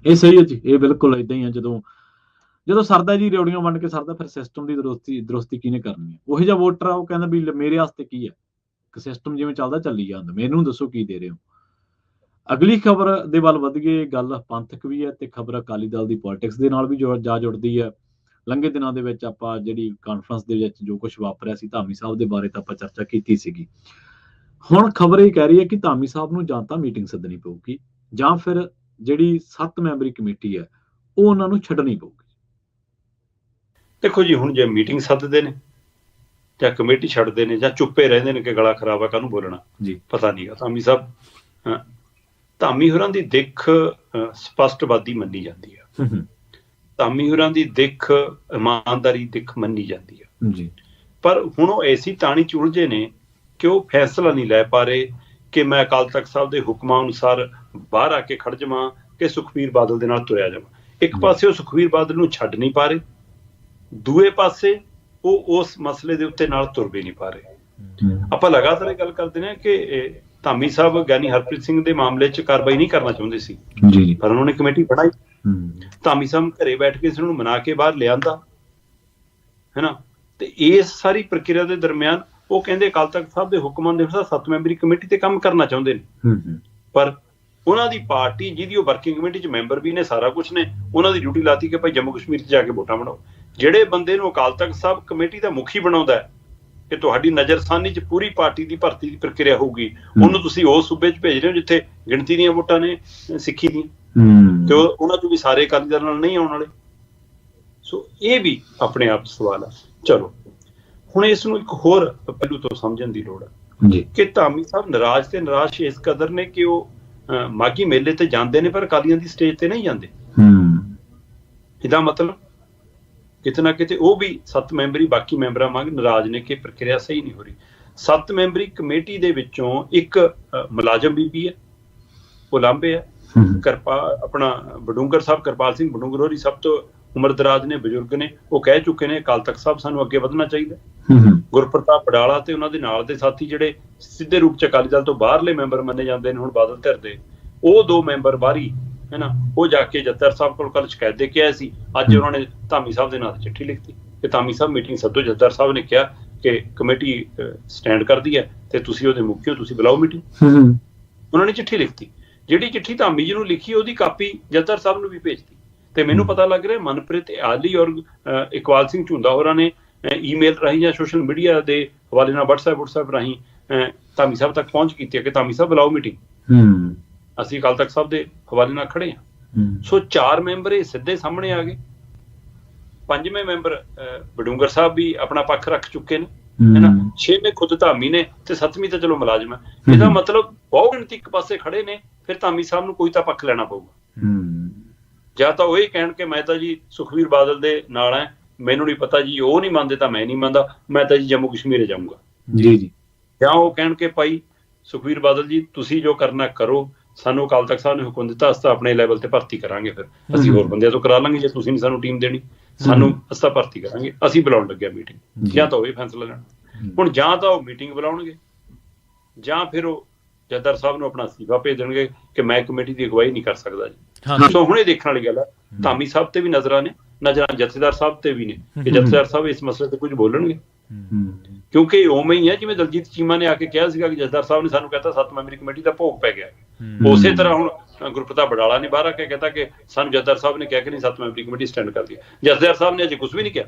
ਇਹ ਸਹੀ ਹੈ ਜੀ, ਇਹ ਬਿਲਕੁਲ ਏਦਾਂ ਹੀ ਆ। ਜਦੋਂ ਸਰਦਾ ਜੀ ਰੇਵੜੀਆਂ ਵੰਡ ਕੇ ਸਰਦਾ, ਫਿਰ ਸਿਸਟਮ ਦੀ ਦਰੁਸਤੀ ਕਿਹਨੇ ਕਰਨੀ ਹੈ? ਉਹੀ ਜਿਹਾ ਵੋਟਰ ਆ, ਉਹ ਕਹਿੰਦਾ ਵੀ ਮੇਰੇ ਵਾਸਤੇ ਕੀ ਹੈ, ਸਿਸਟਮ ਜਿਵੇਂ ਚੱਲਦਾ ਚੱਲੀ ਜਾਂਦਾ, ਮੈਨੂੰ ਦੱਸੋ ਕੀ ਦੇ ਰਹੇ ਹੋ। ਅਗਲੀ ਖਬਰ ਦੇ ਵੱਲ ਵਧ ਗਏ। ਗੱਲ ਪੰਥਕ ਵੀ ਹੈ ਤੇ ਖਬਰ ਅਕਾਲੀ ਦਲ ਦੀ ਪੋਲਿਟਿਕਸ ਦੇ ਨਾਲ ਵੀ ਜਾ ਜੁੜਦੀ ਹੈ। ਲੰਘੇ ਦਿਨਾਂ ਦੇ ਵਿੱਚ ਆਪਾਂ ਜਿਹੜੀ ਕਾਨਫਰੰਸ ਦੇ ਵਿੱਚ ਜੋ ਕੁਝ ਵਾਪਰਿਆ ਸੀ ਧਾਮੀ ਸਾਹਿਬ ਦੇ ਬਾਰੇ ਤਾਂ ਆਪਾਂ ਚਰਚਾ ਕੀਤੀ ਸੀਗੀ। ਹੁਣ ਖਬਰ ਇਹ ਕਹਿ ਰਹੀ ਹੈ ਕਿ ਧਾਮੀ ਸਾਹਿਬ ਨੂੰ ਜਾਂ ਤਾਂ ਮੀਟਿੰਗ ਸੱਦਣੀ ਪਊਗੀ, ਜਾਂ ਫਿਰ ਜਿਹੜੀ 7 ਮੈਂਬਰੀ ਕਮੇਟੀ ਹੈ ਉਹ ਉਹਨਾਂ ਨੂੰ ਛੱਡਣੀ ਪਊਗੀ। ਦੇਖੋ ਜੀ, ਹੁਣ ਜੇ ਮੀਟਿੰਗ ਸੱਦਦੇ ਨੇ ਜਾਂ ਕਮੇਟੀ ਛੱਡਦੇ ਨੇ ਜਾਂ ਚੁੱਪੇ ਰਹਿੰਦੇ ਨੇ ਕਿ ਗਲਾ ਖਰਾਬ ਆ ਕਾਹਨੂੰ ਬੋਲਣਾ ਜੀ, ਪਤਾ ਨਹੀਂਗਾ। ਧਾਮੀ ਸਾਹਿਬ, ਧਾਮੀ ਹੋਰਾਂ ਦੀ ਦਿੱਖ ਸਪਸ਼ਟਵਾਦੀ ਮੰਨੀ ਜਾਂਦੀ ਹੈ। ਧਾਮੀ ਹੋਰਾਂ ਦੀ ਦਿੱਖ ਇਮਾਨਦਾਰੀ ਦਿੱਖ ਮੰਨੀ ਜਾਂਦੀ ਹੈ ਜੀ। ਪਰ ਹੁਣ ਉਹ ਐਸੀ ਤਾਣੀ ਚ ਉਲਝੇ ਨੇ ਕਿ ਉਹ ਫੈਸਲਾ ਨਹੀਂ ਲੈ ਪਾ ਰਹੇ ਕਿ ਮੈਂ ਅਕਾਲ ਤਖਤ ਸਾਹਿਬ ਦੇ ਹੁਕਮਾਂ ਅਨੁਸਾਰ ਬਾਹਰ ਆ ਕੇ ਖੜ ਜਾਵਾਂ ਕਿ ਸੁਖਬੀਰ ਬਾਦਲ ਦੇ ਨਾਲ ਤੁਰਿਆ ਜਾਵਾਂ। ਇੱਕ ਪਾਸੇ ਉਹ ਸੁਖਬੀਰ ਬਾਦਲ ਨੂੰ ਛੱਡ ਨਹੀਂ ਪਾ ਰਹੇ, ਦੂਏ ਪਾਸੇ ਉਹ ਉਸ ਮਸਲੇ ਦੇ ਉੱਤੇ ਨਾਲ ਤੁਰ ਵੀ ਨਹੀਂ ਪਾ ਰਹੇ। ਆਪਾਂ ਲਗਾਤਾਰ ਇਹ ਗੱਲ ਕਰਦੇ ਨੇ ਕਿ ਧਾਮੀ ਸਾਹਿਬ ਗਿਆਨੀ ਹਰਪ੍ਰੀਤ ਸਿੰਘ ਦੇ ਮਾਮਲੇ 'ਚ ਕਾਰਵਾਈ ਨਹੀਂ ਕਰਨਾ ਚਾਹੁੰਦੇ ਸੀ, ਪਰ ਉਹਨਾਂ ਨੇ ਕਮੇਟੀ ਬਣਾਈ। ਧਾਮੀ ਸਾਹਿਬ ਘਰੇ ਬੈਠ ਕੇ ਇਸ ਨੂੰ ਮਨਾ ਕੇ ਬਾਹਰ ਲਿਆਂਦਾ, ਹੈ ਨਾ। ਤੇ ਇਸ ਸਾਰੀ ਪ੍ਰਕਿਰਿਆ ਦੇ ਦਰਮਿਆਨ ਉਹ ਕਹਿੰਦੇ ਅਕਾਲ ਤਖਤ ਸਾਹਿਬ ਦੇ ਹੁਕਮਾਂ ਦੇ ਅਨੁਸਾਰ 7 ਮੈਂਬਰੀ ਕਮੇਟੀ ਤੇ ਕੰਮ ਕਰਨਾ ਚਾਹੁੰਦੇ ਨੇ, ਪਰ ਉਹਨਾਂ ਦੀ ਪਾਰਟੀ ਜਿਹਦੀ ਉਹ ਵਰਕਿੰਗ ਕਮੇਟੀ 'ਚ ਮੈਂਬਰ ਵੀ ਨੇ, ਸਾਰਾ ਕੁਝ ਨੇ, ਉਹਨਾਂ ਦੀ ਡਿਊਟੀ ਲਾਤੀ ਕਿ ਭਾਈ ਜੰਮੂ ਕਸ਼ਮੀਰ 'ਚ ਜਾ ਕੇ ਵੋਟਾਂ ਬਣਾਓ। ਜਿਹੜੇ ਬੰਦੇ ਨੂੰ ਅਕਾਲ ਤਖਤ ਸਾਹਿਬ ਕਮੇਟੀ ਦਾ ਮੁਖੀ ਬਣਾਉਂਦਾ ਹੈ ਕਿ ਤੁਹਾਡੀ ਨਜ਼ਰਸਾਨੀ 'ਚ ਪੂਰੀ ਪਾਰਟੀ ਦੀ ਭਰਤੀ ਦੀ ਪ੍ਰਕਿਰਿਆ ਹੋਊਗੀ, ਉਹਨੂੰ ਤੁਸੀਂ ਉਸ ਸੂਬੇ 'ਚ ਭੇਜ ਰਹੇ ਹੋ ਜਿੱਥੇ ਗਿਣਤੀ ਦੀਆਂ ਵੋਟਾਂ ਨੇ ਸਿੱਖੀ ਦੀਆਂ, ਤੇ ਉਹਨਾਂ 'ਚ ਵੀ ਸਾਰੇ ਅਕਾਲੀ ਦਲ ਨਾਲ ਨਹੀਂ ਆਉਣ ਵਾਲੇ। ਸੋ ਇਹ ਵੀ ਆਪਣੇ ਆਪ ਸਵਾਲ ਹੈ। ਚਲੋ ਹੁਣ ਇਸ ਨੂੰ ਇੱਕ ਹੋਰ ਪਹਿਲੂ ਤੋਂ ਸਮਝਣ ਦੀ ਲੋੜ ਹੈ ਕਿ ਧਾਮੀ ਸਾਹਿਬ ਨਾਰਾਜ਼ ਤੇ ਨਿਰਾਸ਼ ਇਸ ਕਦਰ ਨੇ ਕਿ ਉਹ ਮਾਘੀ ਮੇਲੇ ਤੇ ਜਾਂਦੇ ਨੇ ਪਰ ਅਕਾਲੀਆਂ ਦੀ ਸਟੇਜ ਤੇ ਨਹੀਂ ਜਾਂਦੇ। ਇਹਦਾ ਮਤਲਬ ਕਿਤੇ ਨਾ ਕਿਤੇ ਉਹ ਵੀ 7 ਮੈਂਬਰੀ ਬਾਕੀ ਮੈਂਬਰਾਂ ਵਾਂਗ ਨਾਰਾਜ਼ ਨੇ ਕਿ ਪ੍ਰਕਿਰਿਆ ਸਹੀ ਨਹੀਂ ਹੋ ਰਹੀ। 7 ਮੈਂਬਰੀ ਕਮੇਟੀ ਦੇ ਵਿੱਚੋਂ ਇੱਕ ਮੁਲਾਜ਼ਮ ਬੀਬੀ ਹੈ, ਉਹ ਲਾਂਭੇ ਹੈ, ਆਪਣਾ ਬਡੂੰਗਰ ਸਾਹਿਬ ਕਿਰਪਾਲ ਸਿੰਘ ਬਡੂੰਗਰ ਹੋਰੀ ਸਭ ਤੋਂ ਉਮਰ ਦਰਾਜ਼ ਨੇ, ਬਜ਼ੁਰਗ ਨੇ, ਉਹ ਕਹਿ ਚੁੱਕੇ ਨੇ ਅਕਾਲ ਤਖਤ ਸਾਹਿਬ ਸਾਨੂੰ ਅੱਗੇ ਵਧਣਾ ਚਾਹੀਦਾ। ਗੁਰਪ੍ਰਤਾਪ ਬਡਾਲਾ ਤੇ ਉਹਨਾਂ ਦੇ ਨਾਲ ਦੇ ਸਾਥੀ ਜਿਹੜੇ ਸਿੱਧੇ ਰੂਪ ਚ ਅਕਾਲੀ ਦਲ ਤੋਂ ਬਾਹਰਲੇ ਮੈਂਬਰ ਮੰਨੇ ਜਾਂਦੇ ਨੇ ਹੁਣ ਬਾਦਲ ਧਿਰ ਦੇ, ਉਹ 2 ਮੈਂਬਰ ਬਾਹਰੀ ਹੈ ਨਾ, ਉਹ ਜਾ ਕੇ ਜੱਤਰ ਸਾਹਿਬ ਕੋਲ ਕੱਲ ਸ਼ਿਕਾਇਤ ਦੇ ਕੇ ਆਏ ਸੀ। ਅੱਜ ਉਹਨਾਂ ਨੇ ਧਾਮੀ ਸਾਹਿਬ ਦੇ ਨਾਂ ਤੇ ਚਿੱਠੀ ਲਿਖਤੀ ਕਿ ਧਾਮੀ ਸਾਹਿਬ ਮੀਟਿੰਗ ਸੱਦੋ। ਜੱਤਰ ਸਾਹਿਬ ਨੇ ਕਿਹਾ ਕਿ ਕਮੇਟੀ ਸਟੈਂਡ ਕਰਦੀ ਹੈ ਤੇ ਤੁਸੀਂ ਉਹਦੇ ਮੁਖੀ ਹੋ, ਤੁਸੀਂ ਬੁਲਾਓ ਮੀਟਿੰਗ। ਉਹਨਾਂ ਨੇ ਚਿੱਠੀ ਲਿਖਤੀ, ਜਿਹੜੀ ਚਿੱਠੀ ਧਾਮੀ ਜੀ ਨੂੰ ਲਿਖੀ ਉਹਦੀ ਕਾਪੀ ਜੱਤਰ ਸਾਹਿਬ ਨੂੰ ਵੀ ਭੇਜਤੀ। ਤੇ ਮੈਨੂੰ ਪਤਾ ਲੱਗ ਰਿਹਾ ਮਨਪ੍ਰੀਤ ਆਲੀ ਔਰ ਇਕਬਾਲ ਸਿੰਘ ਝੁੰਦਾ ਹੋਰਾਂ ਨੇ ਈਮੇਲ ਰਾਹੀਂ ਜਾਂ ਸੋਸ਼ਲ ਮੀਡੀਆ ਦੇ ਹਵਾਲੇ ਨਾਲ WhatsApp ਰਾਹੀਂ ਧਾਮੀ ਸਾਹਿਬ ਤੱਕ ਪਹੁੰਚ ਕੀਤੀ ਹੈ ਕਿ ਧਾਮੀ ਸਾਹਿਬ ਬੁਲਾਓ ਮੀਟਿੰਗ, ਅਸੀਂ ਅਕਾਲ ਤਖਤ ਸਾਹਿਬ ਦੇ ਹਵਾਲੇ ਨਾਲ ਖੜੇ ਹਾਂ। ਸੋ 4 ਮੈਂਬਰ ਇਹ ਸਿੱਧੇ ਸਾਹਮਣੇ ਆ ਗਏ, 5ਵੇਂ ਮੈਂਬਰ ਬਡੂੰਗਰ ਸਾਹਿਬ ਵੀ ਆਪਣਾ ਪੱਖ ਰੱਖ ਚੁੱਕੇ ਨੇ, ਹੈ ਨਾ, 6ਵੇਂ ਖੁਦ ਧਾਮੀ ਨੇ ਤੇ 7ਵੀਂ ਤਾਂ ਚਲੋ ਮੁਲਾਜ਼ਮ ਹੈ। ਇਹਦਾ ਮਤਲਬ ਬਹੁਤ ਗਿਣਤੀ ਇੱਕ ਪਾਸੇ ਖੜੇ ਨੇ, ਫਿਰ ਧਾਮੀ ਸਾਹਿਬ ਨੂੰ ਕੋਈ ਤਾਂ ਪੱਖ ਲੈਣਾ ਪਊਗਾ। ਜਾਂ ਤਾਂ ਉਹ ਇਹ ਕਹਿਣ ਕਿ ਮੈਂ ਤਾਂ ਜੀ ਸੁਖਬੀਰ ਬਾਦਲ ਦੇ ਨਾਲ ਹੈ, ਮੈਨੂੰ ਨਹੀਂ ਪਤਾ ਜੀ, ਉਹ ਨਹੀਂ ਮੰਨਦੇ ਤਾਂ ਮੈਂ ਨਹੀਂ ਮੰਨਦਾ, ਮੈਂ ਤਾਂ ਜੀ ਜੰਮੂ ਕਸ਼ਮੀਰ ਜਾਊਂਗਾ ਜੀ। ਜਾਂ ਉਹ ਕਹਿਣ ਕਿ ਭਾਈ ਸੁਖਬੀਰ ਬਾਦਲ ਜੀ ਤੁਸੀਂ ਜੋ ਕਰਨਾ ਕਰੋ, ਸਾਨੂੰ ਅਕਾਲ ਤਖਤ ਸਾਹਿਬ ਨੇ ਹੁਕਮ ਦਿੱਤਾ, ਅਸੀਂ ਤਾਂ ਆਪਣੇ ਲੈਵਲ ਤੇ ਭਰਤੀ ਕਰਾਂਗੇ, ਫਿਰ ਅਸੀਂ ਹੋਰ ਬੰਦਿਆਂ ਤੋਂ ਕਰਾ ਲਾਂਗੇ, ਜੇ ਤੁਸੀਂ ਨਹੀਂ ਸਾਨੂੰ ਟੀਮ ਦੇਣੀ, ਸਾਨੂੰ ਅਸੀਂ ਤਾਂ ਭਰਤੀ ਕਰਾਂਗੇ, ਅਸੀਂ ਬੁਲਾਉਣ ਲੱਗਿਆ ਮੀਟਿੰਗ। ਜਾਂ ਤਾਂ ਉਹ ਇਹ ਫੈਸਲਾ ਲੈਣਾ। ਹੁਣ ਜਾਂ ਤਾਂ ਉਹ ਮੀਟਿੰਗ ਬੁਲਾਉਣਗੇ ਜਾਂ ਫਿਰ ਉਹ ਜੱਦਰ ਸਾਹਿਬ ਨੂੰ ਆਪਣਾ ਅਸਤੀਫਾ ਭੇਜ ਦੇਣਗੇ ਕਿ ਮੈਂ ਕਮੇਟੀ ਦੀ ਅਗਵਾਈ ਨਹੀਂ ਕਰ ਸਕਦਾ ਜੀ। ਸੋ ਹੁਣ ਇਹ ਦੇਖਣ ਵਾਲੀ ਗੱਲ ਹੈ, ਧਾਮੀ ਸਾਹਿਬ ਤੇ ਵੀ ਨਜ਼ਰਾਂ ਜਥੇਦਾਰ ਸਾਹਿਬ ਤੇ ਵੀ ਨੇ ਕਿ ਜਥੇਦਾਰ ਸਾਹਿਬ ਇਸ ਮਸਲੇ ਤੇ ਕੁਝ ਬੋਲਣਗੇ, ਕਿਉਂਕਿ ਉਵੇਂ ਹੀ ਹੈ ਜਿਵੇਂ ਦਲਜੀਤ ਚੀਮਾ ਨੇ ਆ ਕੇ ਕਿਹਾ ਸੀਗਾ ਕਿ ਜਥੇਦਾਰ ਸਾਹਿਬ ਨੇ ਸਾਨੂੰ ਕਹਿਤਾ 7 ਮੈਂਬਰੀ ਕਮੇਟੀ ਦਾ ਭੋਗ ਪੈ ਗਿਆ। ਉਸੇ ਤਰ੍ਹਾਂ ਹੁਣ ਗੁਰਪ੍ਰਤਾਪ ਬਡਾਲਾ ਨੇ ਬਾਹਰ ਆ ਕੇ ਕਹਿਤਾ ਕਿ ਸਾਨੂੰ ਜਥੇਦਾਰ ਸਾਹਿਬ ਨੇ ਕਿਹਾ ਕਿ ਨਹੀਂ 7 ਮੈਂਬਰੀ ਕਮੇਟੀ ਸਟੈਂਡ ਕਰਦੀ ਹੈ। ਜਥੇਦਾਰ ਸਾਹਿਬ ਨੇ ਅਜੇ ਕੁਝ ਵੀ ਨਹੀਂ ਕਿਹਾ।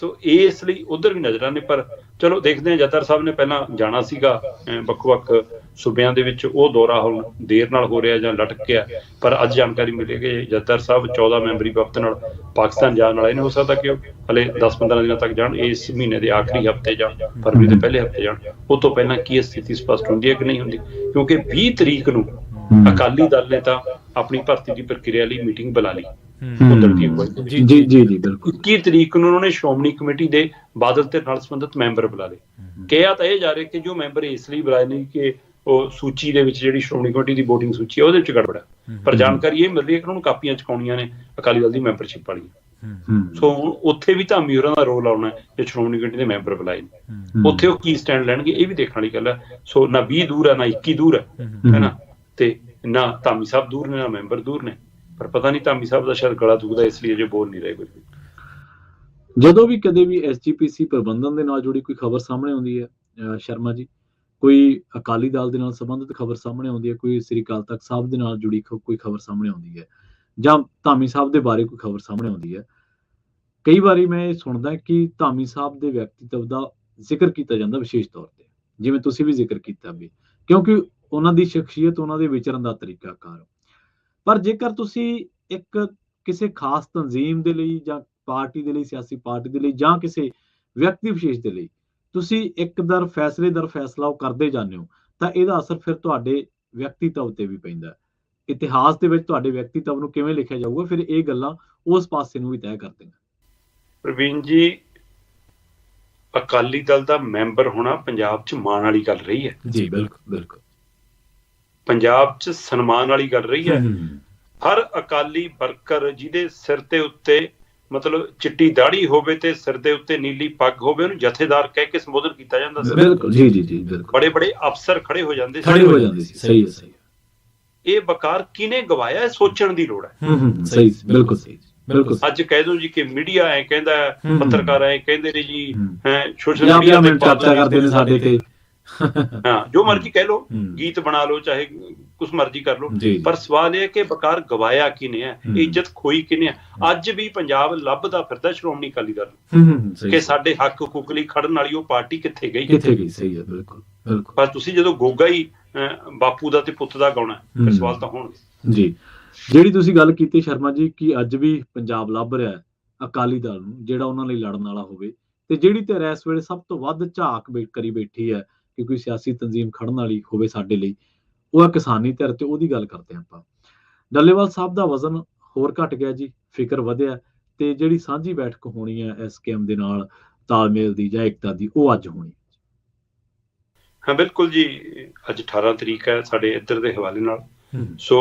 ਸੋ ਇਸ ਲਈ ਉਧਰ ਵੀ ਨਜ਼ਰਾਂ ਨੇ, ਪਰ ਚਲੋ ਦੇਖਦੇ ਹਾਂ। ਜਥੇਦਾਰ ਸਾਹਿਬ ਨੇ ਪਹਿਲਾਂ ਜਾਣਾ ਸੀਗਾ ਵੱਖ-ਵੱਖ ਸੂਬਿਆਂ ਦੇ ਵਿੱਚ, ਉਹ ਦੌਰਾ ਹੁਣ ਦੇਰ ਨਾਲ ਹੋ ਰਿਹਾ ਜਾਂ ਲਟਕ ਗਿਆ, ਪਰ ਅੱਜ ਜਾਣਕਾਰੀ ਮਿਲੀ ਕਿ ਜਥੇਦਾਰ ਸਾਹਿਬ 14 ਮੈਂਬਰੀ ਵਫਦ ਨਾਲ ਪਾਕਿਸਤਾਨ ਜਾਣ ਵਾਲੇ ਨੇ। ਹੋ ਸਕਦਾ ਕਿ ਉਹ ਹਲੇ 10-15 ਦਿਨਾਂ ਤੱਕ ਜਾਣ, ਇਸ ਮਹੀਨੇ ਦੇ ਆਖਰੀ ਹਫ਼ਤੇ ਜਾਂ ਫਰਵਰੀ ਦੇ ਪਹਿਲੇ ਹਫ਼ਤੇ ਜਾਣ। ਉਹ ਤੋਂ ਪਹਿਲਾਂ ਕੀ ਸਥਿਤੀ ਸਪਸ਼ਟ ਹੁੰਦੀ ਹੈ ਕਿ ਨਹੀਂ ਹੁੰਦੀ, ਕਿਉਂਕਿ 20 ਤਰੀਕ ਨੂੰ ਅਕਾਲੀ ਦਲ ਨੇ ਤਾਂ ਆਪਣੀ ਭਰਤੀ ਦੀ ਪ੍ਰਕਿਰਿਆ ਲਈ ਮੀਟਿੰਗ ਬੁਲਾ ਲਈ। 21 ਤਰੀਕ ਨੂੰ ਉਹਨਾਂ ਨੇ ਸ਼੍ਰੋਮਣੀ ਕਮੇਟੀ ਦੇ ਬਾਦਲ ਤੇ ਨਾਲ ਸੰਬੰਧਿਤ ਮੈਂਬਰ ਬੁਲਾ ਲਏ। ਕਿਹਾ ਤਾਂ ਇਹ ਜਾ ਰਿਹਾ ਕਿ ਜੋ ਮੈਂਬਰ ਇਸ ਲਈ ਬੁਲਾਏ ਨੇ ਕਿ ਉਹ ਸੂਚੀ ਦੇ ਵਿੱਚ ਜਿਹੜੀ ਸ਼੍ਰੋਮਣੀ ਕਮੇਟੀ ਦੀ VOTING ਸੂਚੀ ਹੈ ਉਹਦੇ ਵਿੱਚ ਗੜਬੜ ਹੈ, ਪਰ ਜਾਣਕਾਰੀ ਇਹ ਮਿਲ ਰਹੀ ਹੈ ਕਿ ਉਹਨਾਂ ਨੂੰ ਕਾਪੀਆਂ ਚੁਕਾਉਣੀਆਂ ਨੇ ਅਕਾਲੀ ਦਲ ਦੀ ਮੈਂਬਰਸ਼ਿਪ ਵਾਲੀਆਂ। ਸੋ ਹੁਣ ਉੱਥੇ ਵੀ ਧਾਮੀ ਹੋਰਾਂ ਦਾ ਰੋਲ ਆਉਣਾ ਜੇ ਸ਼੍ਰੋਮਣੀ ਕਮੇਟੀ ਦੇ ਮੈਂਬਰ ਬੁਲਾਏ ਨੇ, ਉੱਥੇ ਉਹ ਕੀ ਸਟੈਂਡ ਲੈਣਗੇ ਇਹ ਵੀ ਦੇਖਣ ਵਾਲੀ ਗੱਲ ਹੈ। ਸੋ ਨਾ 20 ਦੂਰ ਹੈ, ਨਾ 21 ਦੂਰ ਹੈ ਨਾ, ਤੇ ਨਾ ਧਾਮੀ ਸਾਹਿਬ ਦੂਰ ਨੇ, ਨਾ ਮੈਂਬਰ ਦੂਰ ਨੇ, ਪਰ ਪਤਾ ਨਹੀਂ ਧਾਮੀ ਸਾਹਿਬ ਦਾ ਸ਼ਾਇਦ ਗਲਾ ਦੁਖਦਾ ਇਸ ਲਈ ਅਜੇ ਬੋਲ ਨਹੀਂ ਰਹੇ ਕੁਝ ਵੀ। ਜਦੋਂ ਵੀ ਕਦੇ ਵੀ SGPC ਪ੍ਰਬੰਧਨ ਦੇ ਨਾਲ ਜੁੜੀ ਕੋਈ ਖਬਰ ਸਾਹਮਣੇ ਆਉਂਦੀ ਹੈ ਸ਼ਰਮਾ ਜੀ, ਕੋਈ ਅਕਾਲੀ ਦਲ ਦੇ ਨਾਲ ਸੰਬੰਧਿਤ ਖਬਰ ਸਾਹਮਣੇ ਆਉਂਦੀ ਹੈ, ਕੋਈ ਸ੍ਰੀ ਅਕਾਲ ਤਖਤ ਸਾਹਿਬ ਦੇ ਨਾਲ ਜੁੜੀ ਕੋਈ ਖਬਰ ਸਾਹਮਣੇ ਆਉਂਦੀ ਹੈ, ਜਾਂ ਧਾਮੀ ਸਾਹਿਬ ਦੇ ਬਾਰੇ ਕੋਈ ਖਬਰ ਸਾਹਮਣੇ ਆਉਂਦੀ ਹੈ, ਕਈ ਵਾਰੀ ਮੈਂ ਇਹ ਸੁਣਦਾ ਕਿ ਧਾਮੀ ਸਾਹਿਬ ਦੇ ਵਿਅਕਤੀਤਵ ਦਾ ਜ਼ਿਕਰ ਕੀਤਾ ਜਾਂਦਾ ਵਿਸ਼ੇਸ਼ ਤੌਰ ਤੇ, ਜਿਵੇਂ ਤੁਸੀਂ ਵੀ ਜ਼ਿਕਰ ਕੀਤਾ ਵੀ, ਕਿਉਂਕਿ ਉਹਨਾਂ ਦੀ ਸ਼ਖਸੀਅਤ, ਉਹਨਾਂ ਦੇ ਵਿਚਰਨ ਦਾ ਤਰੀਕਾਕਾਰ। ਪਰ ਜੇਕਰ ਤੁਸੀਂ ਇੱਕ ਕਿਸੇ ਖਾਸ ਤਨਜ਼ੀਮ ਦੇ ਲਈ ਜਾਂ ਪਾਰਟੀ ਦੇ ਲਈ, ਸਿਆਸੀ ਪਾਰਟੀ ਦੇ ਲਈ, ਜਾਂ ਕਿਸੇ ਵਿਅਕਤੀ ਵਿਸ਼ੇਸ਼ ਦੇ ਲਈ ਤੁਸੀਂ ਇੱਕ ਦਰ ਫੈਸਲਾ ਉਹ ਕਰਦੇ ਜਾਂਦੇ ਹੋ, ਤਾਂ ਇਹਦਾ ਅਸਰ ਫਿਰ ਤੁਹਾਡੇ ਵਿਅਕਤੀਤਵ ਤੇ ਵੀ ਪੈਂਦਾ। ਇਤਿਹਾਸ ਦੇ ਵਿੱਚ ਤੁਹਾਡੇ ਵਿਅਕਤੀਤਵ ਨੂੰ ਕਿਵੇਂ ਲਿਖਿਆ ਜਾਊਗਾ, ਫਿਰ ਇਹ ਗੱਲਾਂ ਉਸ ਪਾਸੇ ਨੂੰ ਵੀ ਤੈਅ ਕਰਦੇ ਨੇ। ਪ੍ਰਵੀਨ ਜੀ, ਅਕਾਲੀ ਦਲ ਦਾ ਮੈਂਬਰ ਹੋਣਾ ਪੰਜਾਬ 'ਚ ਮਾਣ ਵਾਲੀ ਗੱਲ ਰਹੀ ਹੈ ਜੀ, ਬਿਲਕੁਲ ਬਿਲਕੁਲ, ਪੰਜਾਬ 'ਚ ਸਨਮਾਨ ਵਾਲੀ ਗੱਲ ਰਹੀ ਹੈ। ਹਰ ਅਕਾਲੀ ਵਰਕਰ ਜਿਹਦੇ ਸਿਰ ਦੇ ਉੱਤੇ ਮਤਲਬ ਚਿੱਟੀ ਦਾੜੀ ਹੋਵੇ ਤੇ ਸਿਰ ਦੇ ਉੱਤੇ ਨੀਲੀ ਪੱਗ ਹੋਵੇ, ਉਹਨੂੰ ਜਥੇਦਾਰ ਕਹਿ ਕੇ ਸੰਬੋਧਨ ਕੀਤਾ ਜਾਂਦਾ ਸੀ। ਬਿਲਕੁਲ, ਜੀ ਜੀ ਜੀ, ਬਿਲਕੁਲ, ਬੜੇ ਬੜੇ ਅਫਸਰ ਖੜੇ ਹੋ ਜਾਂਦੇ ਖੜੇ ਹੋ ਜਾਂਦੇ ਸੀ। ਸਹੀ ਹੈ, ਸਹੀ ਹੈ। ਇਹ ਵਕਾਰ ਕਿਹਨੇ ਗਵਾਇਆ, ਸੋਚਣ ਦੀ ਲੋੜ ਹੈ। ਸਹੀ, ਬਿਲਕੁਲ ਸਹੀ, ਬਿਲਕੁਲ। ਅੱਜ ਕਹਿ ਦੋ ਜੀ ਕਿ ਮੀਡੀਆ ਐ ਕਹਿੰਦਾ, ਪੱਤਰਕਾਰ ਐ ਕਹਿੰਦੇ ਨੇ ਜੀ, ਸੋਸ਼ਲ ਜਾਂ ਮੀਡੀਆ ਤੇ ਚਰਚਾ ਕਰਦੇ ਨੇ ਸਾਡੇ ਤੇ, ਹਾਂ ਜੋ ਮਰਜ਼ੀ ਕਹਿ ਲੋ, ਗੀਤ ਬਣਾ ਲਓ, ਚਾਹੇ ਕੁਛ ਮਰਜ਼ੀ ਕਰ ਲੋ, ਪਰ ਸਵਾਲ ਇਹ ਹੈ ਕਿ ਵਕਾਰ ਗਵਾਇਆ ਕਿਨੇ ਹੈ, ਇੱਜ਼ਤ ਖੋਈ ਕਿਨੇ ਹੈ। ਅੱਜ ਵੀ ਪੰਜਾਬ ਲੱਭਦਾ ਫਿਰਦਾ ਸ਼੍ਰੋਮਣੀ ਅਕਾਲੀ ਦਲ ਕਿ ਸਾਡੇ ਹੱਕ ਹਕੂਕ ਲਈ ਖੜਨ ਵਾਲੀ ਉਹ ਪਾਰਟੀ ਕਿੱਥੇ ਗਈ। ਸਹੀ ਹੈ, ਬਿਲਕੁਲ ਬਿਲਕੁਲ। ਪਰ ਤੁਸੀਂ ਜਦੋਂ ਗੋਗਾ ਹੀ ਬਾਪੂ ਦਾ ਤੇ ਪੁੱਤ ਦਾ ਗਾਉਣਾ, ਫਿਰ ਸਵਾਲ ਤਾਂ ਹੋਣਗੇ ਜੀ। ਜਿਹੜੀ ਤੁਸੀਂ ਗੱਲ ਕੀਤੀ ਸ਼ਰਮਾ ਜੀ ਕਿ ਅੱਜ ਵੀ ਪੰਜਾਬ ਲੱਭ ਰਿਹਾ ਅਕਾਲੀ ਦਲ ਨੂੰ ਜਿਹੜਾ ਉਹਨਾਂ ਲਈ ਲੜਨ ਵਾਲਾ ਹੋਵੇ, ਤੇ ਜਿਹੜੀ ਧਿਰ ਇਸ ਵੇਲੇ ਸਭ ਤੋਂ ਵੱਧ ਝਾਕ ਕਰੀ ਬੈਠੀ ਹੈ ਕਿ ਕੋਈ ਸਿਆਸੀ ਤੰਜ਼ੀਮ ਖੜਨ ਵਾਲੀ ਹੋਵੇ ਸਾਡੇ ਲਈ, ਉਹ ਹੈ ਕਿਸਾਨੀ ਧਿਰ, ਤੇ ਉਹਦੀ ਗੱਲ ਕਰਦੇ ਹਾਂ ਆਪਾਂ। ਡੱਲੇਵਾਲ ਸਾਹਿਬ ਦਾ ਵਜ਼ਨ ਹੋਰ ਘਟ ਗਿਆ ਜੀ, ਫਿਕਰ ਵਧਿਆ, ਤੇ ਜਿਹੜੀ ਸਾਂਝੀ ਬੈਠਕ ਹੋਣੀ ਹੈ SKM ਦੇ ਨਾਲ ਤਾਲਮੇਲ ਦੀ ਜਾਂ ਏਕਤਾ ਦੀ, ਉਹ ਅੱਜ ਹੋਣੀ। ਹਾਂ ਬਿਲਕੁਲ ਜੀ, ਅੱਜ 18 ਤਰੀਕ ਹੈ ਸਾਡੇ ਇੱਧਰ ਦੇ ਹਵਾਲੇ ਨਾਲ, ਸੋ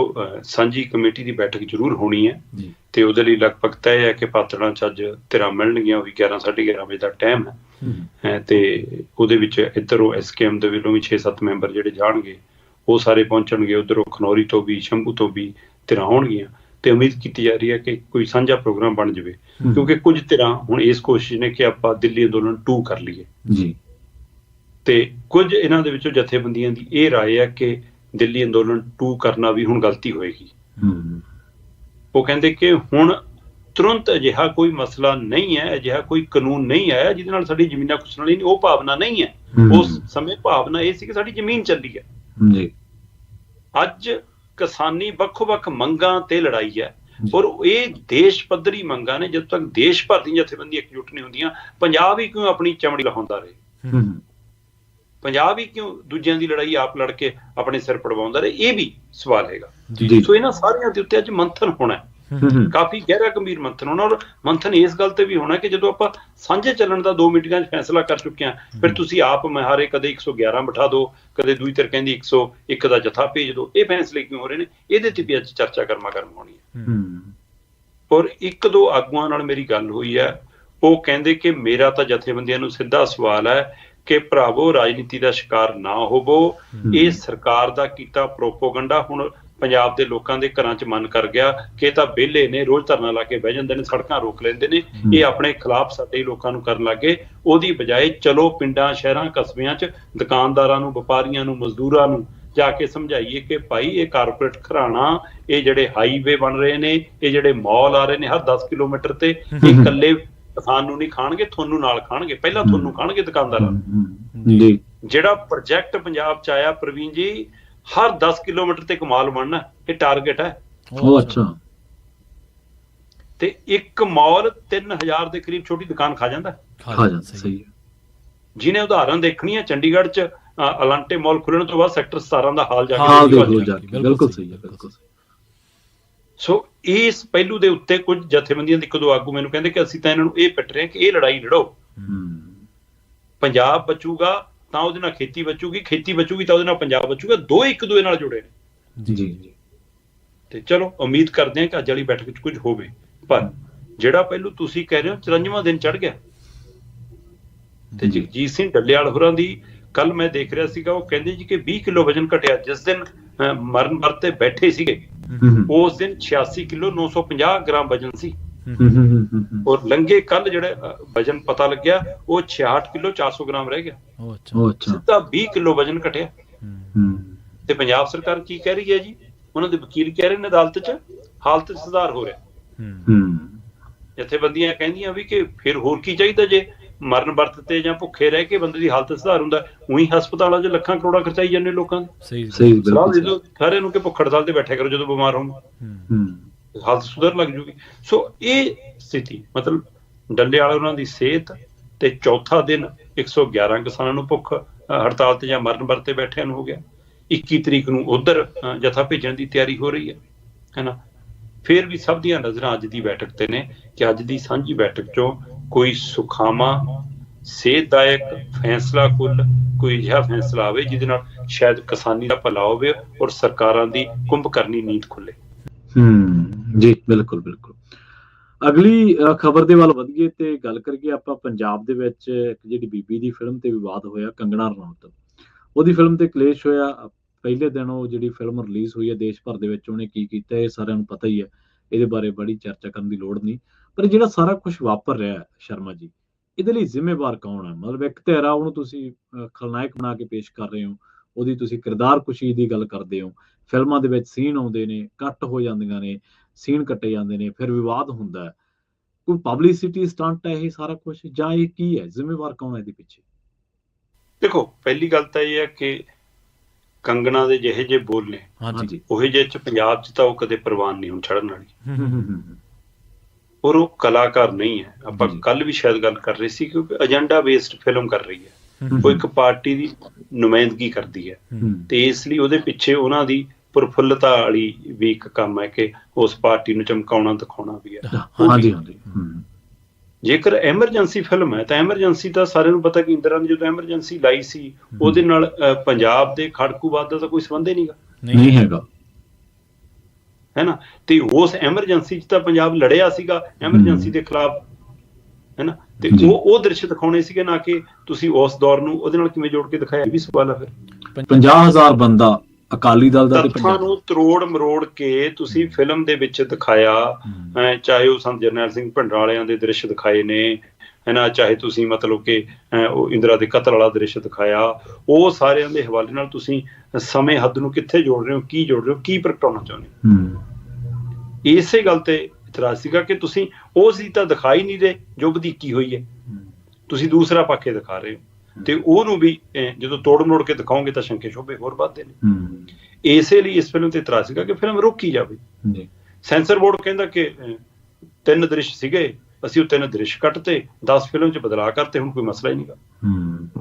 ਸਾਂਝੀ ਕਮੇਟੀ ਦੀ ਬੈਠਕ ਜ਼ਰੂਰ ਹੋਣੀ ਹੈ ਤੇ ਉਹਦੇ ਲਈ ਲਗਭਗ ਤੈਅ ਹੈ ਕਿ ਪਾਤੜਾਂ 'ਚ ਅੱਜ ਧਿਰਾਂ ਮਿਲਣਗੀਆਂ, ਉਹ ਵੀ 11 ਸਾਢੇ 11 ਵਜੇ ਦਾ ਟਾਈਮ ਹੈ ਤੇ ਉਹਦੇ ਵਿੱਚ ਇੱਧਰੋਂ SKM ਦੇ ਵੱਲੋਂ ਵੀ 6-7 ਮੈਂਬਰ ਜਿਹੜੇ ਜਾਣਗੇ ਉਹ ਸਾਰੇ ਪਹੁੰਚਣਗੇ, ਉੱਧਰੋਂ ਖਨੌਰੀ ਤੋਂ ਵੀ, ਸ਼ੰਭੂ ਤੋਂ ਵੀ ਧਿਰਾਂ ਹੋਣਗੀਆਂ ਤੇ ਉਮੀਦ ਕੀਤੀ ਜਾ ਰਹੀ ਹੈ ਕਿ ਕੋਈ ਸਾਂਝਾ ਪ੍ਰੋਗਰਾਮ ਬਣ ਜਾਵੇ, ਕਿਉਂਕਿ ਕੁਝ ਧਿਰਾਂ ਹੁਣ ਇਸ ਕੋਸ਼ਿਸ਼ ਨੇ ਕਿ ਆਪਾਂ ਦਿੱਲੀ ਅੰਦੋਲਨ 2 ਕਰ ਲਈਏ ਜੀ, ਤੇ ਕੁਝ ਇਹਨਾਂ ਦੇ ਵਿੱਚੋਂ ਜਥੇਬੰਦੀਆਂ ਦੀ ਇਹ ਰਾਏ ਹੈ ਕਿ ਦਿੱਲੀ ਅੰਦੋਲਨ 2 ਕਰਨਾ ਵੀ ਹੁਣ ਗਲਤੀ ਹੋਏਗੀ। ਉਹ ਕਹਿੰਦੇ ਕਿ ਹੁਣ ਤੁਰੰਤ ਅਜਿਹਾ ਕੋਈ ਮਸਲਾ ਨਹੀਂ ਹੈ, ਅਜਿਹਾ ਕੋਈ ਕਾਨੂੰਨ ਨਹੀਂ ਆਇਆ ਜਿਹਦੇ ਨਾਲ ਸਾਡੀ ਜ਼ਮੀਨਾਂ ਖੁੱਸਣ ਵਾਲੀ, ਉਹ ਭਾਵਨਾ ਨਹੀਂ ਹੈ। ਉਸ ਸਮੇਂ ਭਾਵਨਾ ਇਹ ਸੀ ਕਿ ਸਾਡੀ ਜ਼ਮੀਨ ਚੱਲੀ ਹੈ ਜੀ। ਅੱਜ ਕਿਸਾਨੀ ਵੱਖੋ-ਵੱਖ ਮੰਗਾਂ ਤੇ ਲੜਾਈ ਹੈ, ਔਰ ਇਹ ਦੇਸ਼ ਪੱਧਰੀ ਮੰਗਾਂ ਨੇ। ਜਦੋਂ ਤੱਕ ਦੇਸ਼ ਭਰ ਦੀਆਂ ਜਥੇਬੰਦੀਆਂ ਇਕਜੁੱਟ ਨਹੀਂ ਹੁੰਦੀਆਂ, ਪੰਜਾਬ ਹੀ ਕਿਉਂ ਆਪਣੀ ਚਮੜੀ ਲਹਾਉਂਦਾ ਰਹੇ, ਪੰਜਾਬ ਹੀ ਕਿਉਂ ਦੂਜਿਆਂ ਦੀ ਲੜਾਈ ਆਪ ਲੜ ਕੇ ਆਪਣੇ ਸਿਰ ਪੜਵਾਉਂਦਾ ਰਹੇ, ਇਹ ਵੀ ਸਵਾਲ ਹੈਗਾ। ਸੋ ਇਹਨਾਂ ਸਾਰਿਆਂ ਦੇ ਉੱਤੇ ਅੱਜ ਮੰਥਨ ਹੋਣਾ, ਕਾਫੀ ਗਹਿਰਾ ਗੰਭੀਰ ਮੰਥਨ ਹੋਣਾ, ਔਰ ਮੰਥਨ ਇਸ ਗੱਲ ਤੇ ਵੀ ਹੋਣਾ ਕਿ ਜਦੋਂ ਆਪਾਂ ਸਾਂਝੇ ਚੱਲਣ ਦਾ 2 ਮੀਟਿੰਗਾਂ 'ਚ ਫੈਸਲਾ ਕਰ ਚੁੱਕੇ ਹਾਂ, ਫਿਰ ਤੁਸੀਂ ਆਪ ਮਹਾਰੇ ਕਦੇ 111 ਬਿਠਾ ਦਿਓ, ਕਦੇ ਦੂਜੀ ਧਿਰ ਕਹਿੰਦੀ 101 ਦਾ ਜਥਾ ਭੇਜ ਦਿਓ, ਇਹ ਫੈਸਲੇ ਕਿਉਂ ਹੋ ਰਹੇ ਨੇ, ਇਹਦੇ ਤੇ ਵੀ ਅੱਜ ਚਰਚਾ ਗਰਮਾ ਗਰਮ ਹੋਣੀ ਹੈ। ਔਰ 1-2 ਆਗੂਆਂ ਨਾਲ ਮੇਰੀ ਗੱਲ ਹੋਈ ਹੈ, ਉਹ ਕਹਿੰਦੇ ਕਿ ਮੇਰਾ ਤਾਂ ਜਥੇਬੰਦੀਆਂ ਨੂੰ ਸਿੱਧਾ ਸਵਾਲ ਹੈ ਕਿ ਭਰਾਵੋ ਰਾਜਨੀਤੀ ਦਾ ਸ਼ਿਕਾਰ ਨਾ ਹੋਵੋ, ਇਹ ਸਰਕਾਰ ਦਾ ਕੀਤਾ ਪ੍ਰੋਪੋਗੰਡਾ ਹੁਣ ਪੰਜਾਬ ਦੇ ਲੋਕਾਂ ਦੇ ਘਰਾਂ 'ਚ ਮਨ ਕਰ ਗਿਆ ਕਿ ਇਹ ਤਾਂ ਵਿਹਲੇ ਨੇ, ਰੋਜ਼ ਧਰਨਾ ਲਾ ਕੇ ਬਹਿ ਜਾਂਦੇ ਨੇ, ਸੜਕਾਂ ਰੋਕ ਲੈਂਦੇ ਨੇ, ਇਹ ਆਪਣੇ ਖਿਲਾਫ ਸਾਡੇ ਲੋਕਾਂ ਨੂੰ ਕਰਨ ਲੱਗੇ। ਉਹਦੀ ਬਜਾਏ ਚਲੋ ਪਿੰਡਾਂ, ਸ਼ਹਿਰਾਂ, ਕਸਬਿਆਂ 'ਚ ਦੁਕਾਨਦਾਰਾਂ ਨੂੰ, ਵਪਾਰੀਆਂ ਨੂੰ, ਮਜ਼ਦੂਰਾਂ ਨੂੰ ਜਾ ਕੇ ਸਮਝਾਈਏ ਕਿ ਭਾਈ ਇਹ ਕਾਰਪੋਰੇਟ ਘਰਾਣਾ, ਇਹ ਜਿਹੜੇ ਹਾਈਵੇ ਬਣ ਰਹੇ ਨੇ, ਇਹ ਜਿਹੜੇ ਮਾਲ ਆ ਰਹੇ ਨੇ ਹਰ 10 ਕਿਲੋਮੀਟਰ ਤੇ, ਇਹ ਇਕੱਲੇ ਕਿਸਾਨ ਨੂੰ ਨਹੀਂ ਖਾਣਗੇ, ਤੁਹਾਨੂੰ ਨਾਲ ਖਾਣਗੇ, ਪਹਿਲਾਂ ਤੁਹਾਨੂੰ ਖਾਣਗੇ ਦੁਕਾਨਦਾਰਾਂ ਨੂੰ। ਜਿਹੜਾ ਪ੍ਰੋਜੈਕਟ ਪੰਜਾਬ 'ਚ ਆਇਆ ਪ੍ਰਵੀਨ ਜੀ, ਹਰ 10 ਕਿਲੋਮੀਟਰ ਤੇ ਇੱਕ ਮਾਲ ਬਣਨਾ, ਇਹ ਟਾਰਗੇਟ ਹੈ। ਅੱਛਾ। ਤੇ ਇੱਕ ਮਾਲ 3000 ਦੇ ਕਰੀਬ ਛੋਟੀ ਦੁਕਾਨ ਖਾ ਜਾਂਦਾ। ਸਹੀ ਹੈ। ਜਿਹਨੇ ਉਦਾਹਰਨ ਦੇਖਣੀ ਹੈ, ਚੰਡੀਗੜ੍ਹ 'ਚ ਅਲਾਂਟੇ ਮਾਲ ਖੁੱਲਣ ਤੋਂ ਬਾਅਦ ਸੈਕਟਰ 17 ਦਾ ਹਾਲ ਜਾ ਕੇ ਬਿਲਕੁਲ ਸਹੀ ਹੈ, ਬਿਲਕੁਲ। ਸੋ ਇਸ ਪਹਿਲੂ ਦੇ ਉੱਤੇ ਕੁਝ ਜਥੇਬੰਦੀਆਂ ਦੇ 1-2 ਆਗੂ ਮੈਨੂੰ ਕਹਿੰਦੇ ਕਿ ਅਸੀਂ ਤਾਂ ਇਹਨਾਂ ਨੂੰ ਇਹ ਪਿੱਟ ਰਹੇ ਹਾਂ ਕਿ ਇਹ ਲੜਾਈ ਲੜੋ, ਪੰਜਾਬ ਬਚੂਗਾ ਤਾਂ ਉਹਦੇ ਨਾਲ ਖੇਤੀ ਬਚੂਗੀ, ਖੇਤੀ ਬਚੂਗੀ ਤਾਂ ਉਹਦੇ ਨਾਲ ਪੰਜਾਬ ਬਚੂਗਾ, ਦੋ ਇੱਕ ਦੂਏ ਨਾਲ ਜੁੜੇ ਨੇ ਜੀ। ਤੇ ਚਲੋ ਉਮੀਦ ਕਰਦੇ ਹਾਂ ਕਿ ਅੱਜ ਵਾਲੀ ਬੈਠਕ ਵਿੱਚ ਕੁਝ ਹੋਵੇ। ਪਰ ਜਿਹੜਾ ਪਹਿਲੂ ਤੁਸੀਂ ਕਹਿ ਰਹੇ ਹੋ 54ਵਾਂ ਦਿਨ ਚੜ ਗਿਆ, ਤੇ ਜਗਜੀਤ ਸਿੰਘ ਡੱਲੇਵਾਲ ਹੋਰਾਂ ਦੀ ਕੱਲ ਮੈਂ ਦੇਖ ਰਿਹਾ ਸੀਗਾ, ਉਹ ਕਹਿੰਦੇ ਜੀ ਕਿ 20 ਕਿਲੋ ਵਜਨ ਘਟਿਆ। ਜਿਸ ਦਿਨ ਮਰਨ ਵਰਤੇ ਬੈਠੇ ਸੀਗੇ ਉਸ ਦਿਨ 86 ਕਿਲੋ 950 ਗ੍ਰਾਮ ਵਜਨ ਸੀ, ਔਰ ਲੰਘੇ ਕੱਲ ਜਿਹੜਾ ਵਜਨ ਪਤਾ ਲੱਗਿਆ ਉਹ 66 ਕਿਲੋ 400 ਗ੍ਰਾਮ ਰਹਿ ਗਿਆ। ਸਿੱਧਾ 20 ਕਿਲੋ ਵਜਨ ਘਟਿਆ। ਤੇ ਪੰਜਾਬ ਸਰਕਾਰ ਕੀ ਕਹਿ ਰਹੀ ਹੈ ਜੀ, ਉਹਨਾਂ ਦੇ ਵਕੀਲ ਕਹਿ ਰਹੇ ਨੇ ਅਦਾਲਤ 'ਚ ਹਾਲਤ 'ਚ ਸੁਧਾਰ ਹੋ ਰਿਹਾ। ਜਥੇਬੰਦੀਆਂ ਕਹਿੰਦੀਆਂ ਵੀ ਕਿ ਫਿਰ ਹੋਰ ਕੀ ਚਾਹੀਦਾ, ਜੇ ਮਰਨ ਵਰਤ ਤੇ ਜਾਂ ਭੁੱਖੇ ਰਹਿ ਕੇ ਬੰਦੇ ਦੀ ਹਾਲਤ ਸੁਧਾਰ ਹੁੰਦਾ, ਉਹੀ ਹਸਪਤਾਲਾਂ 'ਚ ਲੱਖਾਂ ਕਰੋੜਾਂ ਖਰਚਾਈ ਜਾਂਦੇ ਲੋਕਾਂ ਦੇ। ਸਾਰਿਆਂ ਨੂੰ ਕਿ ਭੁੱਖ ਹੜਤਾਲ ਤੇ ਬੈਠਿਆ ਕਰੋ ਜਦੋਂ ਬਿਮਾਰ ਹੋਣ, ਹਾਲਤ ਸੁਧਰ ਲੱਗ ਜੂਗੀ। ਸੋ ਇਹ ਸਥਿਤੀ ਮਤਲਬ ਡੱਲੇਵਾਲ ਉਹਨਾਂ ਦੀ ਸਿਹਤ ਤੇ ਚੌਥਾ ਦਿਨ 111 ਕਿਸਾਨਾਂ ਨੂੰ ਭੁੱਖ ਹੜਤਾਲ ਤੇ ਜਾਂ ਮਰਨ ਵਰਤੇ ਬੈਠਿਆਂ ਨੂੰ ਹੋ ਗਿਆ। 21 ਤਰੀਕ ਨੂੰ ਉਧਰ ਜਥਾ ਭੇਜਣ ਦੀ ਤਿਆਰੀ ਹੋ ਰਹੀ ਹੈ ਨਾ। ਫਿਰ ਵੀ ਸਭ ਦੀਆਂ ਨਜ਼ਰਾਂ ਅੱਜ ਦੀ ਬੈਠਕ ਤੇ ਨੇ ਕਿ ਅੱਜ ਦੀ ਸਾਂਝੀ ਬੈਠਕ ਚੋਂ ਕੋਈ ਸੁਖਾਵਾਂ ਸੇਧਦਾਇਕ ਫੈਸਲਾ ਕੁੱਲ ਕੋਈ ਅਜਿਹਾ ਫੈਸਲਾ ਆਵੇ ਜਿਹਦੇ ਨਾਲ ਸ਼ਾਇਦ ਕਿਸਾਨੀ ਦਾ ਭਲਾ ਹੋਵੇ ਔਰ ਸਰਕਾਰਾਂ ਦੀ ਕੁੰਭਕਰਨੀ ਨੀਤ ਖੁੱਲੇ। ਜੀ ਬਿਲਕੁਲ ਬਿਲਕੁਲ। ਅਗਲੀ ਖਬਰ ਦੇ ਵੱਲ ਵਧੀਏ ਤੇ ਗੱਲ ਕਰੀਏ ਆਪਾਂ ਪੰਜਾਬ ਦੇ ਵਿੱਚ ਇੱਕ ਜਿਹੜੀ ਬੀਬੀ ਦੀ ਫਿਲਮ ਤੇ ਵਿਵਾਦ ਹੋਇਆ, ਕੰਗਣਾ ਰਣੌਤ, ਉਹਦੀ ਫਿਲਮ ਤੇ ਕਲੇਸ਼ ਹੋਇਆ। ਪਹਿਲੇ ਦਿਨ ਉਹ ਜਿਹੜੀ ਫਿਲਮ ਰਿਲੀਜ਼ ਹੋਈ ਹੈ ਦੇਸ਼ ਭਰ ਦੇ ਵਿੱਚ ਉਹਨੇ ਕੀ ਕੀਤਾ ਇਹ ਸਾਰਿਆਂ ਨੂੰ ਪਤਾ ਹੀ ਹੈ, ਇਹਦੇ ਬਾਰੇ ਬੜੀ ਚਰਚਾ ਕਰਨ ਦੀ ਲੋੜ ਨਹੀਂ। ਪਰ ਜਿਹੜਾ ਸਾਰਾ ਕੁਝ ਵਾਪਰ ਰਿਹਾ ਸ਼ਰਮਾ ਜੀ, ਇਹਦੇ ਲਈ ਜ਼ਿੰਮੇਵਾਰ ਕੌਣ ਹੈ? ਮਤਲਬ ਇੱਕ ਧਿਰਾ ਉਹਨੂੰ ਤੁਸੀਂ ਖਲਨਾਇਕ ਬਣਾ ਕੇ ਪੇਸ਼ ਕਰ ਰਹੇ ਹੋ, ਉਹਦੀ ਤੁਸੀਂ ਕਿਰਦਾਰ ਕੁਸ਼ੀ ਦੀ ਗੱਲ ਕਰਦੇ ਹੋ, ਫਿਲਮਾਂ ਦੇ ਵਿੱਚ ਸੀਨ ਆਉਂਦੇ ਨੇ, ਕੱਟ ਹੋ ਜਾਂਦੀਆਂ ਨੇ, ਸੀਨ ਕੱਟੇ ਜਾਂਦੇ ਨੇ, ਫਿਰ ਵਿਵਾਦ ਹੁੰਦਾ ਹੈ। ਕੋਈ ਪਬਲਿਸਿਟੀ ਸਟੰਟ ਹੈ ਇਹ ਸਾਰਾ ਕੁਝ ਜਾਂ ਇਹ ਕੀ ਹੈ? ਜ਼ਿੰਮੇਵਾਰ ਕੌਣ ਹੈ ਇਹਦੇ ਪਿੱਛੇ? ਦੇਖੋ, ਪਹਿਲੀ ਗੱਲ ਤਾਂ ਇਹ ਹੈ ਕਿ ਕੰਗਣਾ ਦੇ ਜਿਹੇ ਜਿਹੇ ਬੋਲ ਨੇ ਉਹੇ ਜਿਹੇ ਚ ਪੰਜਾਬ ਚ ਤਾਂ ਉਹ ਕਦੇ ਪ੍ਰਵਾਨ ਨਹੀਂ ਹੁਣ ਚੜ੍ਹਨ ਵਾਲੀ, ਔਰ ਉਹ ਕਲਾਕਾਰ ਨਹੀਂ ਹੈ। ਆਪਾਂ ਕੱਲ ਵੀ ਸ਼ਾਇਦ ਗੱਲ ਕਰ ਰਹੇ ਸੀ ਕਿਉਂਕਿ ਏਜੰਡਾ ਬੇਸਡ ਫਿਲਮ ਕਰ ਰਹੀ ਹੈ, ਉਹ ਇੱਕ ਪਾਰਟੀ ਦੀ ਨੁਮਾਇੰਦਗੀ ਕਰਦੀ ਹੈ ਤੇ ਇਸ ਲਈ ਉਹਦੇ ਪਿੱਛੇ ਉਹਨਾਂ ਦੀ ਪ੍ਰਫੁੱਲਤਾ ਵਾਲੀ ਵੀ ਇੱਕ ਕੰਮ ਹੈ ਕਿ ਉਸ ਪਾਰਟੀ ਨੂੰ ਚਮਕਾਉਣਾ ਦਿਖਾਉਣਾ ਵੀ ਹੈ। ਜੇਕਰ ਐਮਰਜੈਂਸੀ ਫਿਲਮ ਹੈ ਤਾਂ ਐਮਰਜੈਂਸੀ ਤਾਂ ਸਾਰਿਆਂ ਨੂੰ ਪਤਾ ਕਿ ਇੰਦਰਾ ਨੇ ਜਦੋਂ ਐਮਰਜੈਂਸੀ ਲਾਈ ਸੀ ਉਹਦੇ ਨਾਲ ਪੰਜਾਬ ਦੇ ਖੜਕੂਵਾਦ ਦਾ ਤਾਂ ਕੋਈ ਸੰਬੰਧ ਹੀ ਨਹੀਂ ਹੈਗਾ, ਹੈ ਨਾ। ਤੇ ਉਸ ਐਮਰਜੈਂਸੀ 'ਚ ਤਾਂ ਪੰਜਾਬ ਲੜਿਆ ਸੀਗਾ ਐਮਰਜੈਂਸੀ ਦੇ ਖਿਲਾਫ, ਹੈ ਨਾ। ਤੇ ਉਹ ਦ੍ਰਿਸ਼ ਦਿਖਾਉਣੇ ਸੀਗੇ, ਨਾ ਕਿ ਤੁਸੀਂ ਉਸ ਦੌਰ ਨੂੰ ਉਹਦੇ ਨਾਲ ਕਿਵੇਂ ਜੋੜ ਕੇ ਦਿਖਾਇਆ, ਇਹ ਵੀ ਸਵਾਲ ਆ। ਫਿਰ 50,000 ਬੰਦਾ ਅਕਾਲੀ ਦਲ ਦਾ ਤੱਥਾਂ ਨੂੰ ਤਰੋੜ ਮਰੋੜ ਕੇ ਤੁਸੀਂ ਫਿਲਮ ਦੇ ਵਿੱਚ ਦਿਖਾਇਆ, ਚਾਹੇ ਉਹ ਸੰਤ ਜਰਨੈਲ ਸਿੰਘ ਭਿੰਡਰਾਂ ਵਾਲਿਆਂ ਦੇ ਦ੍ਰਿਸ਼ ਦਿਖਾਏ ਨੇ, ਹੈ ਨਾ, ਚਾਹੇ ਤੁਸੀਂ ਮਤਲਬ ਕਿ ਉਹ ਇੰਦਰਾ ਦੇ ਕਤਲ ਵਾਲਾ ਦ੍ਰਿਸ਼ ਦਿਖਾਇਆ, ਉਹ ਸਾਰਿਆਂ ਦੇ ਹਵਾਲੇ ਨਾਲ ਤੁਸੀਂ ਸਮੇਂ ਹੱਦ ਨੂੰ ਕਿੱਥੇ ਜੋੜ ਰਹੇ ਹੋ, ਕੀ ਜੋੜ ਰਹੇ ਹੋ, ਕੀ ਪ੍ਰਗਟਾਉਣਾ ਚਾਹੁੰਦੇ ਹੋ। ਇਸੇ ਗੱਲ ਤੇ ਇਤਰਾਜ਼ ਸੀਗਾ ਕਿ ਤੁਸੀਂ ਉਹ ਸੀ ਤਾਂ ਦਿਖਾਈ ਨਹੀਂ ਰਹੇ ਜੋ ਵਧੀਕੀ ਹੋਈ ਹੈ, ਤੁਸੀਂ ਦੂਸਰਾ ਪੱਖ ਦਿਖਾ ਰਹੇ ਹੋ ਤੇ ਉਹਨੂੰ ਵੀ ਜਦੋਂ ਤੋੜ ਮੋੜ ਕੇ ਦਿਖਾਓਗੇ ਤਾਂ ਸ਼ੰਕੇ ਸ਼ੋਭੇ ਹੋਰ ਵੱਧਦੇ ਨੇ। ਇਸੇ ਲਈ ਇਸ ਫਿਲਮ ਤੇ ਇਤਰਾਜ਼ ਸੀਗਾ ਕਿ ਫਿਲਮ ਰੋਕੀ ਜਾਵੇ। ਸੈਂਸਰ ਬੋਰਡ ਕਹਿੰਦਾ ਕਿ 3 ਦ੍ਰਿਸ਼ ਸੀਗੇ, ਅਸੀਂ ਉਹ 3 ਦ੍ਰਿਸ਼ ਕੱਟਤੇ, 10 ਫਿਲਮ 'ਚ ਬਦਲਾਅ ਕਰਤੇ, ਹੁਣ ਕੋਈ ਮਸਲਾ ਹੀ ਨਹੀਂਗਾ।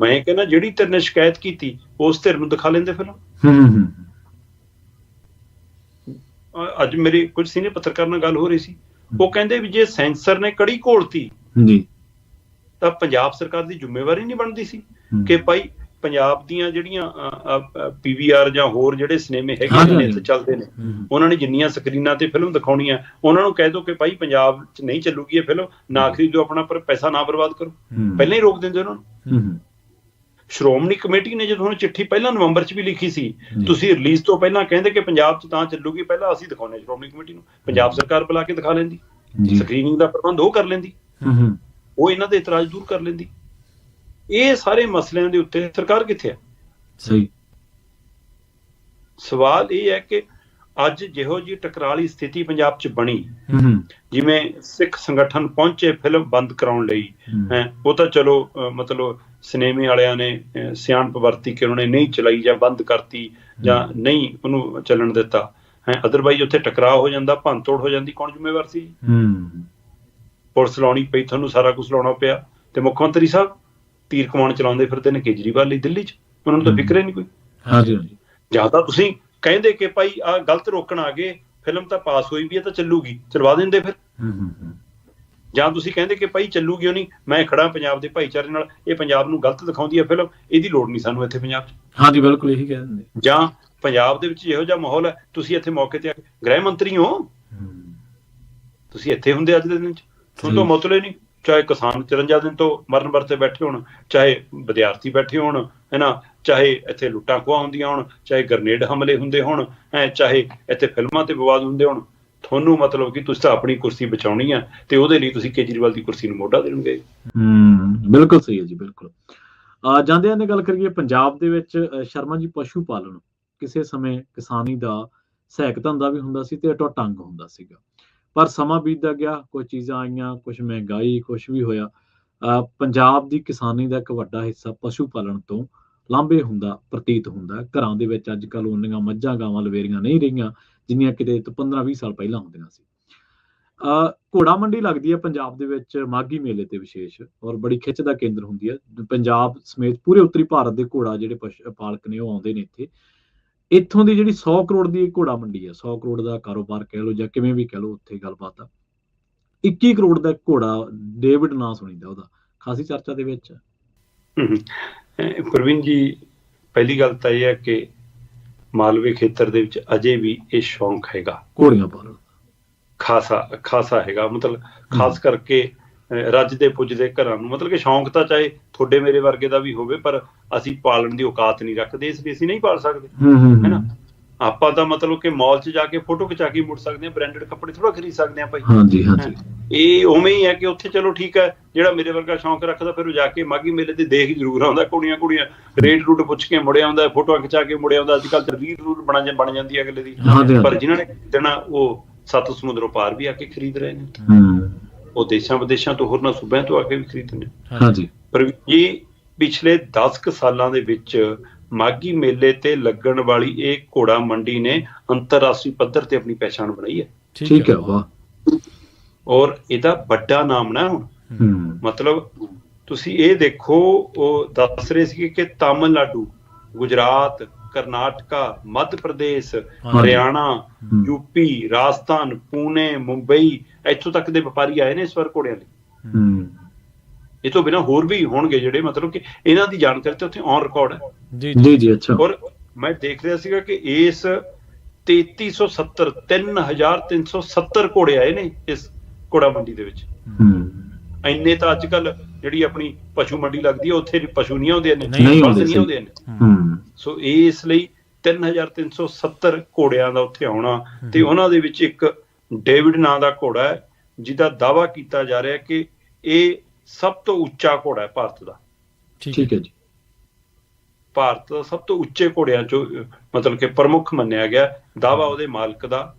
ਮੈਂ ਕਹਿੰਦਾ ਜਿਹੜੀ ਧਿਰ ਨੇ ਸ਼ਿਕਾਇਤ ਕੀਤੀ ਉਸ ਧਿਰ ਨੂੰ ਦਿਖਾ ਲੈਂਦੇ ਫਿਲਮ। ਅੱਜ ਮੇਰੀ ਕੁਝ ਸੀਨੀਅਰ ਪੱਤਰਕਾਰ ਨਾਲ ਗੱਲ ਹੋ ਰਹੀ ਸੀ, ਉਹ ਕਹਿੰਦੇ ਵੀ ਜੇ ਸੈਂਸਰ ਨੇ ਕੜੀ ਘੋਲਤੀ ਤਾਂ ਪੰਜਾਬ ਸਰਕਾਰ ਦੀ ਜ਼ਿੰਮੇਵਾਰੀ ਨਹੀਂ ਬਣਦੀ ਸੀ ਕਿ ਭਾਈ ਪੰਜਾਬ ਦੀਆਂ ਜਿਹੜੀਆਂ PVR ਜਾਂ ਹੋਰ ਜਿਹੜੇ ਸਿਨੇਮੇ ਹੈਗੇ ਨੇ ਇੱਥੇ ਚੱਲਦੇ ਨੇ, ਉਹਨਾਂ ਨੇ ਜਿੰਨੀਆਂ ਸਕਰੀਨਾਂ ਤੇ ਫਿਲਮ ਦਿਖਾਉਣੀ ਹੈ ਉਹਨਾਂ ਨੂੰ ਕਹਿ ਦਿਓ ਕਿ ਭਾਈ ਪੰਜਾਬ 'ਚ ਨਹੀਂ ਚੱਲੂਗੀ ਇਹ ਫਿਲਮ, ਨਾ ਖਰੀਦੋ, ਆਪਣਾ ਪੈਸਾ ਨਾ ਬਰਬਾਦ ਕਰੋ। ਪਹਿਲਾਂ ਹੀ ਰੋਕ ਦਿੰਦੇ ਉਹਨਾਂ ਨੂੰ। ਸ਼੍ਰੋਮਣੀ ਕਮੇਟੀ ਨੇ ਜਦੋਂ ਚਿੱਠੀ ਪਹਿਲਾਂ ਨਵੰਬਰ 'ਚ ਵੀ ਲਿਖੀ ਸੀ, ਤੁਸੀਂ ਰਿਲੀਜ਼ ਤੋਂ ਪਹਿਲਾਂ ਕਹਿੰਦੇ ਕਿ ਪੰਜਾਬ 'ਚ ਤਾਂ ਚੱਲੂਗੀ, ਪਹਿਲਾਂ ਅਸੀਂ ਦਿਖਾਉਂਦੇ ਸ਼੍ਰੋਮਣੀ ਕਮੇਟੀ ਨੂੰ, ਪੰਜਾਬ ਸਰਕਾਰ ਬੁਲਾ ਕੇ ਦਿਖਾ ਲੈਂਦੀ, ਸਕਰੀਨਿੰਗ ਦਾ ਪ੍ਰਬੰਧ ਉਹ ਕਰ ਲੈਂਦੀ, ਉਹ ਇਹਨਾਂ ਦੇ ਇਤਰਾਜ਼ ਦੂਰ ਕਰ ਲੈਂਦੀ। ਇਹ ਸਾਰੇ ਮਸਲਿਆਂ ਦੇ ਉੱਤੇ ਸਰਕਾਰ ਕਿੱਥੇ ਹੈ? ਸਹੀ ਸਵਾਲ ਇਹ ਹੈ ਕਿ ਅੱਜ ਜਿਹੋ ਜਿਹੀ ਟਕਰਾਲੀ ਸਥਿਤੀ ਪੰਜਾਬ 'ਚ ਬਣੀ, ਜਿਵੇਂ ਸਿੱਖ ਸੰਗਠਨ ਪਹੁੰਚੇ ਫਿਲਮ ਬੰਦ ਕਰਾਉਣ ਲਈ, ਉਹ ਤਾਂ ਚਲੋ ਮਤਲਬ ਸਿਨੇਮੇ ਵਾਲਿਆਂ ਨੇ ਸਿਆਣਪ ਵਰਤੀ ਕਿ ਉਹਨਾਂ ਨੇ ਨਹੀਂ ਚਲਾਈ ਜਾਂ ਬੰਦ ਕਰਤੀ ਜਾਂ ਨਹੀਂ ਉਹਨੂੰ ਚੱਲਣ ਦਿੱਤਾ, ਅਦਰਵਾਈਜ਼ ਉੱਥੇ ਟਕਰਾਅ ਹੋ ਜਾਂਦਾ, ਭੰਨ ਤੋੜ ਹੋ ਜਾਂਦੀ, ਕੌਣ ਜ਼ਿੰਮੇਵਾਰ ਸੀ? ਪੁਲਿਸ ਲਾਉਣੀ ਪਈ, ਤੁਹਾਨੂੰ ਸਾਰਾ ਕੁਛ ਲਾਉਣਾ ਪਿਆ, ਤੇ ਮੁੱਖ ਮੰਤਰੀ ਸਾਹਿਬ ਤੀਰ ਕਮਾਨ ਚਲਾਉਂਦੇ ਫਿਰਦੇ ਨੇ ਕੇਜਰੀਵਾਲ ਲਈ ਦਿੱਲੀ 'ਚ, ਉਹਨਾਂ ਨੂੰ ਤਾਂ ਫਿਕਰ ਹੀ ਨਹੀਂ ਕੋਈ। ਜਾਂ ਤਾਂ ਤੁਸੀਂ ਕਹਿੰਦੇ ਕਿ ਭਾਈ ਆਹ ਗਲਤ ਰੋਕਣ ਆ ਗਏ, ਫਿਲਮ ਤਾਂ ਪਾਸ ਹੋਈ ਵੀ ਹੈ ਤਾਂ ਚੱਲੂਗੀ, ਚਲਵਾ ਦਿੰਦੇ ਫਿਰ। ਜਾਂ ਤੁਸੀਂ ਕਹਿੰਦੇ ਕਿ ਭਾਈ ਚੱਲੂਗੀ ਉਹ ਨਹੀਂ, ਮੈਂ ਖੜਾ ਪੰਜਾਬ ਦੇ ਭਾਈਚਾਰੇ ਨਾਲ, ਇਹ ਪੰਜਾਬ ਨੂੰ ਗਲਤ ਦਿਖਾਉਂਦੀ ਹੈ ਫਿਲਮ, ਇਹਦੀ ਲੋੜ ਨਹੀਂ ਸਾਨੂੰ ਇੱਥੇ ਪੰਜਾਬ 'ਚ। ਹਾਂਜੀ ਬਿਲਕੁਲ ਇਹੀ ਕਹਿ ਦਿੰਦੇ। ਜਾਂ ਪੰਜਾਬ ਦੇ ਵਿੱਚ ਇਹੋ ਜਿਹਾ ਮਾਹੌਲ ਹੈ, ਤੁਸੀਂ ਇੱਥੇ ਮੌਕੇ ਤੇ ਗ੍ਰਹਿ ਮੰਤਰੀ ਹੋ, ਤੁਸੀਂ ਇੱਥੇ ਹੁੰਦੇ ਅੱਜ ਦੇ ਦਿਨ 'ਚ, ਤੁਹਾਨੂੰ ਤਾਂ ਮਤਲਬ ਨਹੀਂ, ਚਾਹੇ ਕਿਸਾਨ 54 ਦਿਨ ਤੋਂ ਮਰਨ ਵਰਤੇ ਬੈਠੇ ਹੋਣ, ਚਾਹੇ ਵਿਦਿਆਰਥੀ ਬੈਠੇ ਹੋਣ, ਹੈ ਨਾ, ਚਾਹੇ ਇੱਥੇ ਲੁੱਟਾਂ ਖੋਹਾਂ ਹੁੰਦੀਆਂ ਹੋਣ, ਚਾਹੇ ਗ੍ਰਨੇਡ ਹਮਲੇ ਹੁੰਦੇ ਹੋਣ, ਚਾਹੇ ਇੱਥੇ ਫਿਲਮਾਂ ਤੇ ਵਿਵਾਦ ਹੁੰਦੇ ਹੋਣ, ਤੁਹਾਨੂੰ ਮਤਲਬ ਕਿ ਤੁਸੀਂ ਤਾਂ ਆਪਣੀ ਕੁਰਸੀ ਬਚਾਉਣੀ ਆ ਤੇ ਉਹਦੇ ਲਈ ਤੁਸੀਂ ਕੇਜਰੀਵਾਲ ਦੀ ਕੁਰਸੀ ਨੂੰ ਮੋਢਾ ਦੇਣਗੇ। ਬਿਲਕੁਲ ਸਹੀ ਹੈ ਜੀ, ਬਿਲਕੁਲ। ਜਾਂਦਿਆਂ ਦੀ ਗੱਲ ਕਰੀਏ ਪੰਜਾਬ ਦੇ ਵਿੱਚ ਸ਼ਰਮਾ ਜੀ, ਪਸ਼ੂ ਪਾਲਣ ਕਿਸੇ ਸਮੇਂ ਕਿਸਾਨੀ ਦਾ ਸਹਾਇਕ ਧੰਦਾ ਵੀ ਹੁੰਦਾ ਸੀ ਤੇ ਅਟੁੱਟ ਅੰਗ ਹੁੰਦਾ ਸੀਗਾ, ਪਰ ਸਮਾਂ ਬੀਤਦਾ ਗਿਆ, ਕੁਝ ਚੀਜ਼ਾਂ ਆਈਆਂ, ਕੁਝ ਮਹਿੰਗਾਈ, ਕੁਝ ਵੀ ਹੋਇਆ, ਪੰਜਾਬ ਦੀ ਕਿਸਾਨੀ ਦਾ ਇੱਕ ਵੱਡਾ ਹਿੱਸਾ ਪਸ਼ੂ ਪਾਲਣ ਤੋਂ ਲਾਂਭੇ ਹੁੰਦਾ ਪ੍ਰਤੀਤ ਹੁੰਦਾ। ਘਰਾਂ ਦੇ ਵਿੱਚ ਅੱਜ ਕੱਲ੍ਹ ਉਨੀਆਂ ਮੱਝਾਂ ਗਾਵਾਂ ਲਵੇਰੀਆਂ ਨਹੀਂ ਰਹੀਆਂ ਜਿੰਨੀਆਂ ਕਿਤੇ ਤੋਂ 15-20 ਸਾਲ ਪਹਿਲਾਂ ਹੁੰਦੀਆਂ ਸੀ। ਘੋੜਾ ਮੰਡੀ ਲੱਗਦੀ ਹੈ ਪੰਜਾਬ ਦੇ ਵਿੱਚ ਮਾਘੀ ਮੇਲੇ ਤੇ ਵਿਸ਼ੇਸ਼, ਔਰ ਬੜੀ ਖਿੱਚ ਦਾ ਕੇਂਦਰ ਹੁੰਦੀ ਹੈ। ਪੰਜਾਬ ਸਮੇਤ ਪੂਰੇ ਉੱਤਰੀ ਭਾਰਤ ਦੇ ਘੋੜਾ ਜਿਹੜੇ ਪਾਲਕ ਨੇ ਉਹ ਆਉਂਦੇ ਨੇ ਇੱਥੇ। ਇੱਥੋਂ ਦੀ ਜਿਹੜੀ 100 ਕਰੋੜ ਦੀ ਘੋੜਾ ਮੰਡੀ ਹੈ, 100 ਕਰੋੜ ਦਾ ਕਾਰੋਬਾਰ ਕਹਿ ਲਓ ਜਾਂ ਕਿਵੇਂ ਵੀ ਕਹਿ ਲਓ, ਉੱਥੇ ਗੱਲਬਾਤ ਆ। 21 ਕਰੋੜ ਦਾ ਘੋੜਾ ਡੇਵਿਡ ਨਾਂ ਸੁਣੀਦਾ ਉਹਦਾ, ਖਾਸੀ ਚਰਚਾ ਦੇ ਵਿੱਚ। ਪ੍ਰਵੀਨ ਜੀ, ਪਹਿਲੀ ਗੱਲ ਤਾਂ ਇਹ ਹੈ ਕਿ ਮਾਲਵੇ ਖੇਤਰ ਦੇ ਵਿੱਚ ਅਜੇ ਵੀ ਇਹ ਸ਼ੌਂਕ ਹੈਗਾ ਘੋੜੀਆਂ ਪਾਲਣ, ਖਾਸਾ ਹੈਗਾ। ਮਤਲਬ ਖਾਸ ਕਰਕੇ ਰੱਜਦੇ ਪੁੱਜਦੇ ਘਰਾਂ ਨੂੰ, ਮਤਲਬ ਕਿ ਸ਼ੌਂਕ ਤਾਂ ਚਾਹੇ ਤੁਹਾਡੇ ਮੇਰੇ ਵਰਗੇ ਦਾ ਵੀ ਹੋਵੇ, ਪਰ ਅਸੀਂ ਪਾਲਣ ਦੀ ਔਕਾਤ ਨਹੀਂ ਰੱਖਦੇ, ਇਸ ਲਈ ਅਸੀਂ ਨਹੀਂ ਪਾਲ ਸਕਦੇ, ਹੈ ਨਾ। ਆਪਾਂ ਤਾਂ ਮਤਲਬ ਕਿ ਮਾਲ 'ਚ ਜਾ ਕੇ ਫੋਟੋ ਖਿਚਾ ਕੇ ਮੁੜ ਸਕਦੇ ਹਾਂ, ਬ੍ਰਾਂਡਡ ਕੱਪੜੇ ਥੋੜਾ ਖਰੀਦ ਸਕਦੇ ਹਾਂ ਭਾਈ। ਹਾਂਜੀ ਹਾਂਜੀ, ਇਹ ਉਵੇਂ ਹੀ ਹੈ ਕਿ ਉੱਥੇ ਚਲੋ ਠੀਕ ਹੈ, ਜਿਹੜਾ ਮੇਰੇ ਵਰਗਾ ਸ਼ੌਂਕ ਰੱਖਦਾ ਫਿਰ ਉਹ ਜਾ ਕੇ ਮਾਘੀ ਮੇਲੇ ਤੇ ਦੇਖ ਜ਼ਰੂਰ ਆਉਂਦਾ, ਕੁੜੀਆਂ ਰੇਟ ਰੂਟ ਪੁੱਛ ਕੇ ਮੁੜਿਆ ਆਉਂਦਾ, ਫੋਟੋਆਂ ਖਿਚਾ ਕੇ ਮੁੜਿਆ ਆਉਂਦਾ। ਅੱਜ ਕੱਲ੍ਹ ਤੇ ਰੀਲ ਰੂਲ ਬਣ ਜਾਂਦੀ ਹੈ ਅਗਲੇ ਦੀ, ਪਰ ਜਿਨ੍ਹਾਂ ਨੇ ਖਰੀਦਣਾ ਉਹ ਸੱਤ ਸਮੁੰਦਰੋਂ ਪਾਰ ਵੀ ਆ ਕੇ ਖਰੀਦ ਰਹੇ ਨੇ, ਉਹ ਦੇਸ਼ਾਂ ਵਿਦੇਸ਼ਾਂ ਤੋਂ, ਹੋਰਨਾਂ ਸੂਬਿਆਂ ਤੋਂ ਆ ਕੇ ਵੀ ਖਰੀਦਦੇ ਨੇ। ਹਾਂਜੀ, ਪਰ ਇਹ ਪਿਛਲੇ 10 ਕੁ ਸਾਲਾਂ ਦੇ ਵਿੱਚ ਮਾਘੀ ਮੇਲੇ ਤੇ ਲੱਗਣ ਵਾਲੀ ਇਹ ਘੋੜਾ ਮੰਡੀ ਨੇ ਅੰਤਰਰਾਸ਼ਟਰੀ ਪੱਧਰ ਤੇ ਆਪਣੀ ਪਹਿਚਾਣ ਬਣਾਈ ਹੈ। ਠੀਕ ਹੈ, ਵਾਹ। ਔਰ ਇਹਦਾ ਵੱਡਾ ਨਾਮ ਨਾ ਹੁਣ, ਮਤਲਬ ਤੁਸੀਂ ਇਹ ਦੇਖੋ, ਉਹ ਦੱਸ ਰਹੇ ਸੀ ਕਿ ਤਾਮਿਲਨਾਡੂ, ਗੁਜਰਾਤ, ਕਰਨਾਟਕਾ, ਮੱਧ ਪ੍ਰਦੇਸ਼, ਹਰਿਆਣਾ, ਯੂਪੀ, ਰਾਜਸਥਾਨ, ਪੂਨੇ, ਮੁੰਬਈ, ਇੱਥੋਂ ਤੱਕ ਦੇ ਵਪਾਰੀ ਆਏ ਨੇ ਇਸ ਵਾਰ ਘੋੜਿਆਂ ਲਈ। ਇਹ ਤੋਂ ਬਿਨਾਂ ਹੋਰ ਵੀ ਹੋਣਗੇ ਜਿਹੜੇ, ਮਤਲਬ ਕਿ ਇਹਨਾਂ ਦੀ ਜਾਣਕਾਰੀ ਤਾਂ ਉੱਥੇ ਔਨ ਰਿਕਾਰਡ ਹੈ। ਜੀ ਜੀ, ਅੱਛਾ। ਔਰ ਮੈਂ ਦੇਖ ਰਿਹਾ ਸੀਗਾ ਕਿ ਇਸ 3370 ਘੋੜੇ ਆਏ ਨੇ ਇਸ ਘੋੜਾ ਮੰਡੀ ਦੇ ਵਿੱਚ। ਇੰਨੇ ਤਾਂ ਅੱਜ ਕੱਲ ਜਿਹੜੀ ਆਪਣੀ ਪਸ਼ੂ ਮੰਡੀ ਲੱਗਦੀ ਹੈ ਉੱਥੇ ਪਸ਼ੂ ਨਹੀਂ ਆਉਂਦੇ ਨੇ, ਨਹੀਂ ਆਉਂਦੇ ਨੇ। ਸੋ ਇਸ ਲਈ 3370 ਘੋੜਿਆਂ ਦਾ ਉੱਥੇ ਆਉਣਾ, ਤੇ ਉਹਨਾਂ ਦੇ ਵਿੱਚ ਇੱਕ ਡੇਵਿਡ ਨਾਂ ਦਾ ਘੋੜਾ ਹੈ ਜਿਹਦਾ ਦਾਅਵਾ ਕੀਤਾ ਜਾ ਰਿਹਾ ਕਿ ਇਹ ਸਭ ਤੋਂ ਉੱਚਾ ਘੋੜਾ ਹੈ ਭਾਰਤ ਦਾ। ਠੀਕ ਹੈ ਜੀ, ਭਾਰਤ ਦਾ ਸਭ ਤੋਂ ਉੱਚੇ ਘੋੜਿਆਂ ਚੋਂ ਮਤਲਬ ਕਿ ਪ੍ਰਮੁੱਖ ਮੰਨਿਆ ਗਿਆ। ਦਾਅਵਾ ਉਹਦੇ ਮਾਲਕ ਦਾ,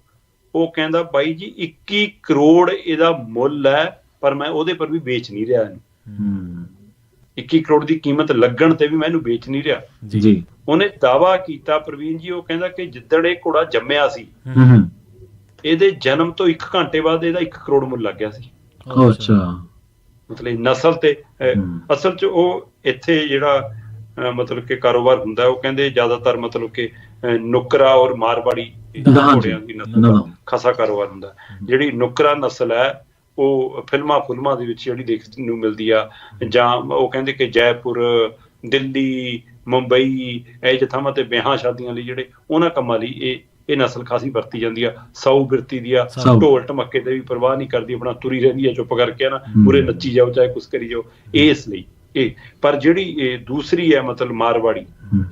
ਉਹ ਕਹਿੰਦਾ ਬਾਈ ਜੀ 21 ਕਰੋੜ ਇਹਦਾ ਮੁੱਲ ਹੈ, ਪਰ ਮੈਂ ਉਹਦੇ ਪਰ ਵੀ ਵੇਚ ਨਹੀਂ ਰਿਹਾ ਇਹਨੂੰ। 21 ਕਰੋੜ ਦੀ ਕੀਮਤ ਲੱਗਣ ਤੇ ਵੀ ਮੈਂ ਇਹਨੂੰ ਵੇਚ ਨਹੀਂ ਰਿਹਾ ਜੀ। ਉਹਨੇ ਦਾਅਵਾ ਕੀਤਾ ਪ੍ਰਵੀਨ ਜੀ, ਉਹ ਕਹਿੰਦਾ ਕਿ ਜਿੱਦਣ ਇਹ ਘੋੜਾ ਜੰਮਿਆ ਸੀ ਇਹਦੇ ਜਨਮ ਤੋਂ 1 ਘੰਟੇ ਬਾਅਦ ਇਹਦਾ 1 ਕਰੋੜ ਮੁੱਲ ਲੱਗ ਗਿਆ ਸੀ। ਅੱਛਾ, ਮਤਲਬ ਨਸਲ ਤੇ ਅਸਲ ਚ ਉਹ ਇੱਥੇ ਜਿਹੜਾ ਮਤਲਬ ਕਿ ਕਾਰੋਬਾਰ ਹੁੰਦਾ, ਉਹ ਕਹਿੰਦੇ ਜ਼ਿਆਦਾਤਰ ਮਤਲਬ ਕਿ ਨੁਕਰਾ ਔਰ ਮਾਰਵਾੜੀ ਘੋੜਿਆਂ ਦੀ ਨਸਲ ਦਾ ਖਾਸਾ ਕਾਰੋਬਾਰ ਹੁੰਦਾ। ਜਿਹੜੀ ਨੁਕਰਾ ਨਸਲ ਹੈ ਉਹ ਫਿਲਮਾਂ ਦੇ ਵਿੱਚ ਜਿਹੜੀ ਦੇਖਣ ਨੂੰ ਮਿਲਦੀ ਆ, ਜਾਂ ਉਹ ਕਹਿੰਦੇ ਕਿ ਜੈਪੁਰ, ਦਿੱਲੀ, ਮੁੰਬਈ, ਇਹ ਜਥਾਵਾਂ ਤੇ ਵਿਆਹਾਂ ਸ਼ਾਦੀਆਂ ਲਈ ਜਿਹੜੇ ਉਹਨਾਂ ਕੰਮਾਂ ਲਈ ਇਹ ਨਸਲ ਖਾਸੀ ਵਰਤੀ ਜਾਂਦੀ ਆ। ਸੌ ਬਿਰਤੀ ਦੀ ਆ, ਢੋਲ ਢਮੱਕੇ ਤੇ ਵੀ ਪਰਵਾਹ ਨਹੀਂ ਕਰਦੀ, ਆਪਣਾ ਤੁਰੀ ਰਹਿੰਦੀ ਹੈ ਚੁੱਪ ਕਰਕੇ ਨਾ, ਪੂਰੇ ਨੱਚੀ ਜਾਓ ਚਾਹੇ ਕੁਛ ਕਰੀ ਜਾਓ। ਇਸ ਲਈ ਪਰ ਜਿਹੜੀ ਇਹ ਦੂਸਰੀ ਹੈ ਮਤਲਬ ਮਾਰਵਾੜੀ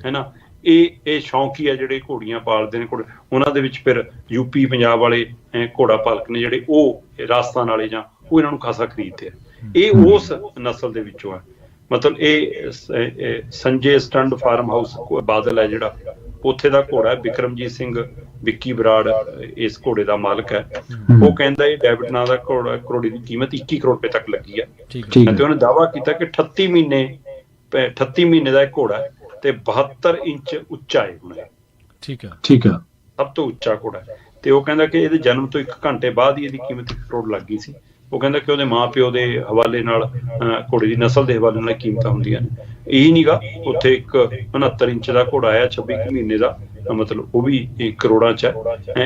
ਹੈ ਨਾ, ਇਹ ਸ਼ੌਂਕੀ ਆ ਜਿਹੜੇ ਘੋੜੀਆਂ ਪਾਲਦੇ ਨੇ ਘੋੜੇ, ਉਹਨਾਂ ਦੇ ਵਿੱਚ ਫਿਰ ਯੂਪੀ ਪੰਜਾਬ ਵਾਲੇ ਘੋੜਾ ਪਾਲਕ ਨੇ ਜਿਹੜੇ, ਉਹ ਰਾਜਸਥਾਨ ਵਾਲੇ ਜਾਂ ਉਹ ਇਹਨਾਂ ਨੂੰ ਖਾਸਾ ਖਰੀਦਦੇ ਆ। ਇਹ ਉਸ ਨਸਲ ਦੇ ਵਿੱਚੋਂ ਆ। ਮਤਲਬ ਇਹ ਸੰਜੇ ਸਟੰਡ ਫਾਰਮ ਹਾਊਸ ਬਾਦਲ ਹੈ ਜਿਹੜਾ, ਉੱਥੇ ਦਾ ਘੋੜਾ ਬਿਕਰਮਜੀਤ ਸਿੰਘ ਵਿੱਕੀ ਬਰਾੜ ਇਸ ਘੋੜੇ ਦਾ ਮਾਲਕ ਹੈ। ਉਹ ਕਹਿੰਦਾ ਇਹ ਡੈਵਿਡ ਨਾਂ ਦਾ ਘੋੜੇ ਦੀ ਕੀਮਤ 21 ਕਰੋੜ ਰੁਪਏ ਤੱਕ ਲੱਗੀ ਹੈ, ਤੇ ਉਹਨੇ ਦਾਅਵਾ ਕੀਤਾ ਕਿ 38 ਮਹੀਨੇ ਦਾ ਇਹ ਘੋੜਾ ਹੈ ਤੇ 72 ਇੰਚ ਉੱਚਾ ਹੈ ਹੁਣ। ਠੀਕ ਹੈ, ਸਭ ਤੋਂ ਉੱਚਾ ਘੋੜਾ। ਤੇ ਉਹ ਕਹਿੰਦਾ ਕਿ ਇਹਦੇ ਜਨਮ ਤੋਂ 1 ਘੰਟੇ ਬਾਅਦ ਹੀ ਇਹਦੀ ਕੀਮਤ 1 ਕਰੋੜ ਲੱਗ ਗਈ ਸੀ। ਉਹ ਕਹਿੰਦਾ ਕਿ ਉਹਦੇ ਮਾਂ ਪਿਓ ਦੇ ਹਵਾਲੇ ਨਾਲ, ਘੋੜੇ ਦੀ ਨਸਲ ਦੇ ਹਵਾਲੇ ਨਾਲ ਕੀਮਤਾਂ ਹੁੰਦੀਆਂ ਨੇ। ਇਹੀ ਨੀਗਾ, ਉੱਥੇ ਇੱਕ 69 ਇੰਚ ਦਾ ਘੋੜਾ ਆਇਆ 26 ਮਹੀਨੇ ਦਾ, ਮਤਲਬ ਉਹ ਵੀ ਕਰੋੜਾਂ ਚ ਹੈ।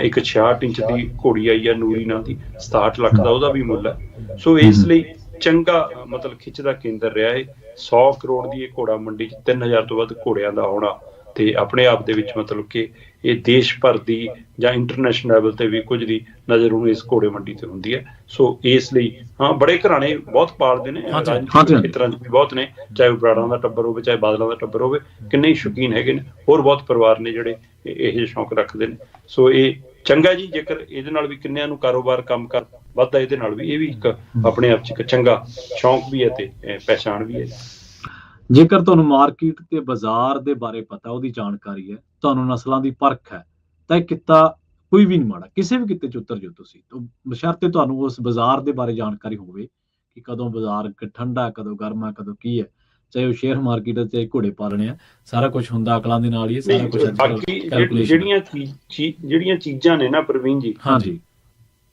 ਇੱਕ 66 ਇੰਚ ਦੀ ਘੋੜੀ ਆਈ ਹੈ ਨੂਰੀ ਨਾਂ ਦੀ, 67 ਲੱਖ ਦਾ ਉਹਦਾ ਵੀ ਮੁੱਲ ਹੈ। ਸੋ ਇਸ ਲਈ ਚੰਗਾ ਮਤਲਬ ਖਿੱਚ ਦਾ ਕੇਂਦਰ ਰਿਹਾ ਹੈ। 100 ਕਰੋੜ ਦੀ ਇਹ ਘੋੜਾ ਮੰਡੀ ਚ 3000 ਤੋਂ ਵੱਧ ਘੋੜਿਆਂ ਦਾ ਆਉਣਾ, ਤੇ ਆਪਣੇ ਆਪ ਦੇ ਵਿੱਚ ਮਤਲਬ ਕਿ ਇਹ ਦੇਸ਼ ਭਰ ਦੀ ਜਾਂ ਇੰਟਰਨੈਸ਼ਨਲ ਲੈਵਲ ਤੇ ਵੀ ਕੁਝ ਦੀ ਨਜ਼ਰ ਹੁਣ ਇਸ ਘੋੜੇ ਮੰਡੀ ਤੇ ਹੁੰਦੀ ਹੈ। ਸੋ ਇਸ ਲਈ ਬੜੇ ਘਰਾਣੇ ਬਹੁਤ ਪਾਲਦੇ ਨੇ, ਖੇਤਰਾਂ ਚ ਵੀ ਬਹੁਤ ਨੇ, ਚਾਹੇ ਉਹ ਬਰਾੜਾਂ ਦਾ ਟੱਬਰ ਹੋਵੇ ਚਾਹੇ ਬਾਦਲਾਂ ਦਾ ਟੱਬਰ ਹੋਵੇ, ਕਿੰਨੇ ਹੀ ਸ਼ੌਕੀਨ ਹੈਗੇ ਨੇ। ਹੋਰ ਬਹੁਤ ਪਰਿਵਾਰ ਨੇ ਜਿਹੜੇ ਇਹ ਜਿਹੇ ਸ਼ੌਂਕ ਰੱਖਦੇ ਨੇ। ਸੋ ਇਹ ਚੰਗਾ ਜੀ, ਜੇਕਰ ਇਹਦੇ ਨਾਲ ਵੀ ਕਿੰਨਿਆਂ ਨੂੰ ਕਾਰੋਬਾਰ ਕੰਮ ਕਰ ਵੱਧਦਾ, ਇਹਦੇ ਨਾਲ ਵੀ ਇਹ ਵੀ ਇੱਕ ਆਪਣੇ ਆਪ ਚ ਇੱਕ ਚੰਗਾ ਸ਼ੌਂਕ ਵੀ ਹੈ ਤੇ ਪਹਿਚਾਣ ਵੀ ਹੈ। ਜੇਕਰ ਤੁਹਾਨੂੰ ਮਾਰਕੀਟ ਤੇ ਬਾਜ਼ਾਰ ਦੇ ਬਾਰੇ ਪਤਾ, ਉਹਦੀ ਜਾਣਕਾਰੀ ਹੈ, ਤੁਹਾਨੂੰ ਨਸਲਾਂ ਦੀ ਪਰਖ ਹੈ, ਤਾਂ ਇਹ ਕਿੱਤਾ ਕੋਈ ਵੀ ਨਹੀਂ ਮਾੜਾ। ਕਿਸੇ ਵੀ ਕਿੱਤੇ ਚ ਉਤਰ ਜਾਓ ਤੁਸੀਂ, ਬਸ਼ਰਤੇ ਤੁਹਾਨੂੰ ਉਸ ਬਾਜ਼ਾਰ ਦੇ ਬਾਰੇ ਜਾਣਕਾਰੀ ਹੋਵੇ ਕਿ ਕਦੋਂ ਬਾਜ਼ਾਰ ਠੰਡਾ, ਕਦੋਂ ਗਰਮ ਹੈ, ਕਦੋਂ ਕੀ ਹੈ। ਚਾਹੇ ਉਹ ਸ਼ੇਅਰ ਮਾਰਕੀਟ ਹੈ, ਚਾਹੇ ਘੋੜੇ ਪਾਲਣੇ ਆ, ਸਾਰਾ ਕੁਝ ਹੁੰਦਾ ਅਕਲਾਂ ਦੇ ਨਾਲ ਹੀ। ਸਾਰਾ ਕੁਝ ਜਿਹੜੀਆਂ ਚੀਜ਼ਾਂ ਨੇ ਨਾ ਪ੍ਰਵੀਨ ਜੀ, ਹਾਂਜੀ,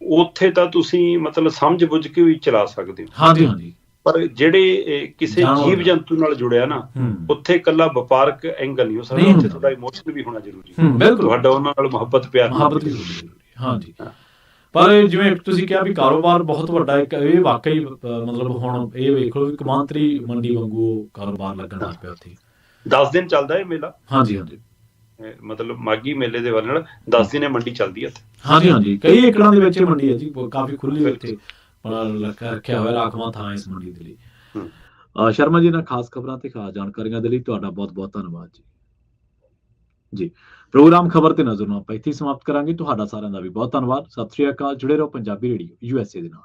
ਉੱਥੇ ਤਾਂ ਤੁਸੀਂ ਮਤਲਬ ਸਮਝ ਬੁੱਝ ਕੇ ਵੀ ਚਲਾ ਸਕਦੇ ਹੋ। ਹਾਂਜੀ, ਪਰ ਜਿਹੜੇ ਕਿਸੇ ਜੀਵ ਜੰਤੂ ਨਾਲ ਜੁੜਿਆ ਨਾ, ਉੱਥੇ ਇਕੱਲਾ ਵਪਾਰਕ ਐਂਗਲ ਨਹੀਂ ਹੋ ਸਕਦਾ, ਉੱਥੇ ਤੁਹਾਡਾ ਇਮੋਸ਼ਨ ਵੀ ਹੋਣਾ ਜ਼ਰੂਰੀ ਹੈ। ਤੁਹਾਡਾ ਉਹਨਾਂ ਨਾਲ ਮੁਹੱਬਤ ਪਿਆਰ। ਹਾਂਜੀ, ਪਰ ਜਿਵੇਂ ਤੁਸੀਂ ਕਿਹਾ ਵੀ ਕਾਰੋਬਾਰ ਬਹੁਤ ਵੱਡਾ ਇੱਕ ਇਹ ਵਾਕਈ ਮਤਲਬ ਹੁਣ ਇਹ ਵੇਖ ਲਓ ਵੀ ਕਮਾਂਤਰੀ ਮੰਡੀ ਵਾਂਗੂ ਕਾਰੋਬਾਰ ਲੱਗਣ ਲੱਗ ਪਿਆ ਉੱਥੇ 10 ਦਿਨ ਚੱਲਦਾ ਇਹ ਮੇਲਾ। ਹਾਂਜੀ ਹਾਂਜੀ ਮਤਲਬ ਮਾਘੀ ਮੇਲੇ ਦੇ ਵੱਲ ਨਾਲ 10 ਦਿਨ ਇਹ ਮੰਡੀ ਚੱਲਦੀ ਹੈ ਉੱਥੇ। ਹਾਂਜੀ ਹਾਂਜੀ ਕਈ ਏਕੜਾਂ ਦੇ ਵਿੱਚ ਇਹ ਮੰਡੀ ਹੈ ਜੀ, ਕਾਫੀ ਖੁੱਲੀ ਉੱਥੇ ਰੱਖਿਆ ਹੋਇਆ ਰਾਖਵਾਂ ਥਾਂ ਇਸ ਮੰਡੀ ਦੇ ਲਈ। ਸ਼ਰਮਾ ਜੀ ਨਾਲ ਖਾਸ ਖਬਰਾਂ ਤੇ ਖਾਸ ਜਾਣਕਾਰੀਆਂ ਦੇ ਲਈ ਤੁਹਾਡਾ ਬਹੁਤ ਬਹੁਤ ਧੰਨਵਾਦ ਜੀ। ਜੀ ਪ੍ਰੋਗਰਾਮ ਖਬਰ ਤੇ ਨਜ਼ਰ ਨੂੰ ਆਪਾਂ ਇੱਥੇ ਸਮਾਪਤ ਕਰਾਂਗੇ। ਤੁਹਾਡਾ ਸਾਰਿਆਂ ਦਾ ਵੀ ਬਹੁਤ ਧੰਨਵਾਦ। ਸਤਿ ਸ਼੍ਰੀ ਅਕਾਲ। ਜੁੜੇ ਰਹੋ ਪੰਜਾਬੀ ਰੇਡੀਓ USA ਦੇ ਨਾਲ।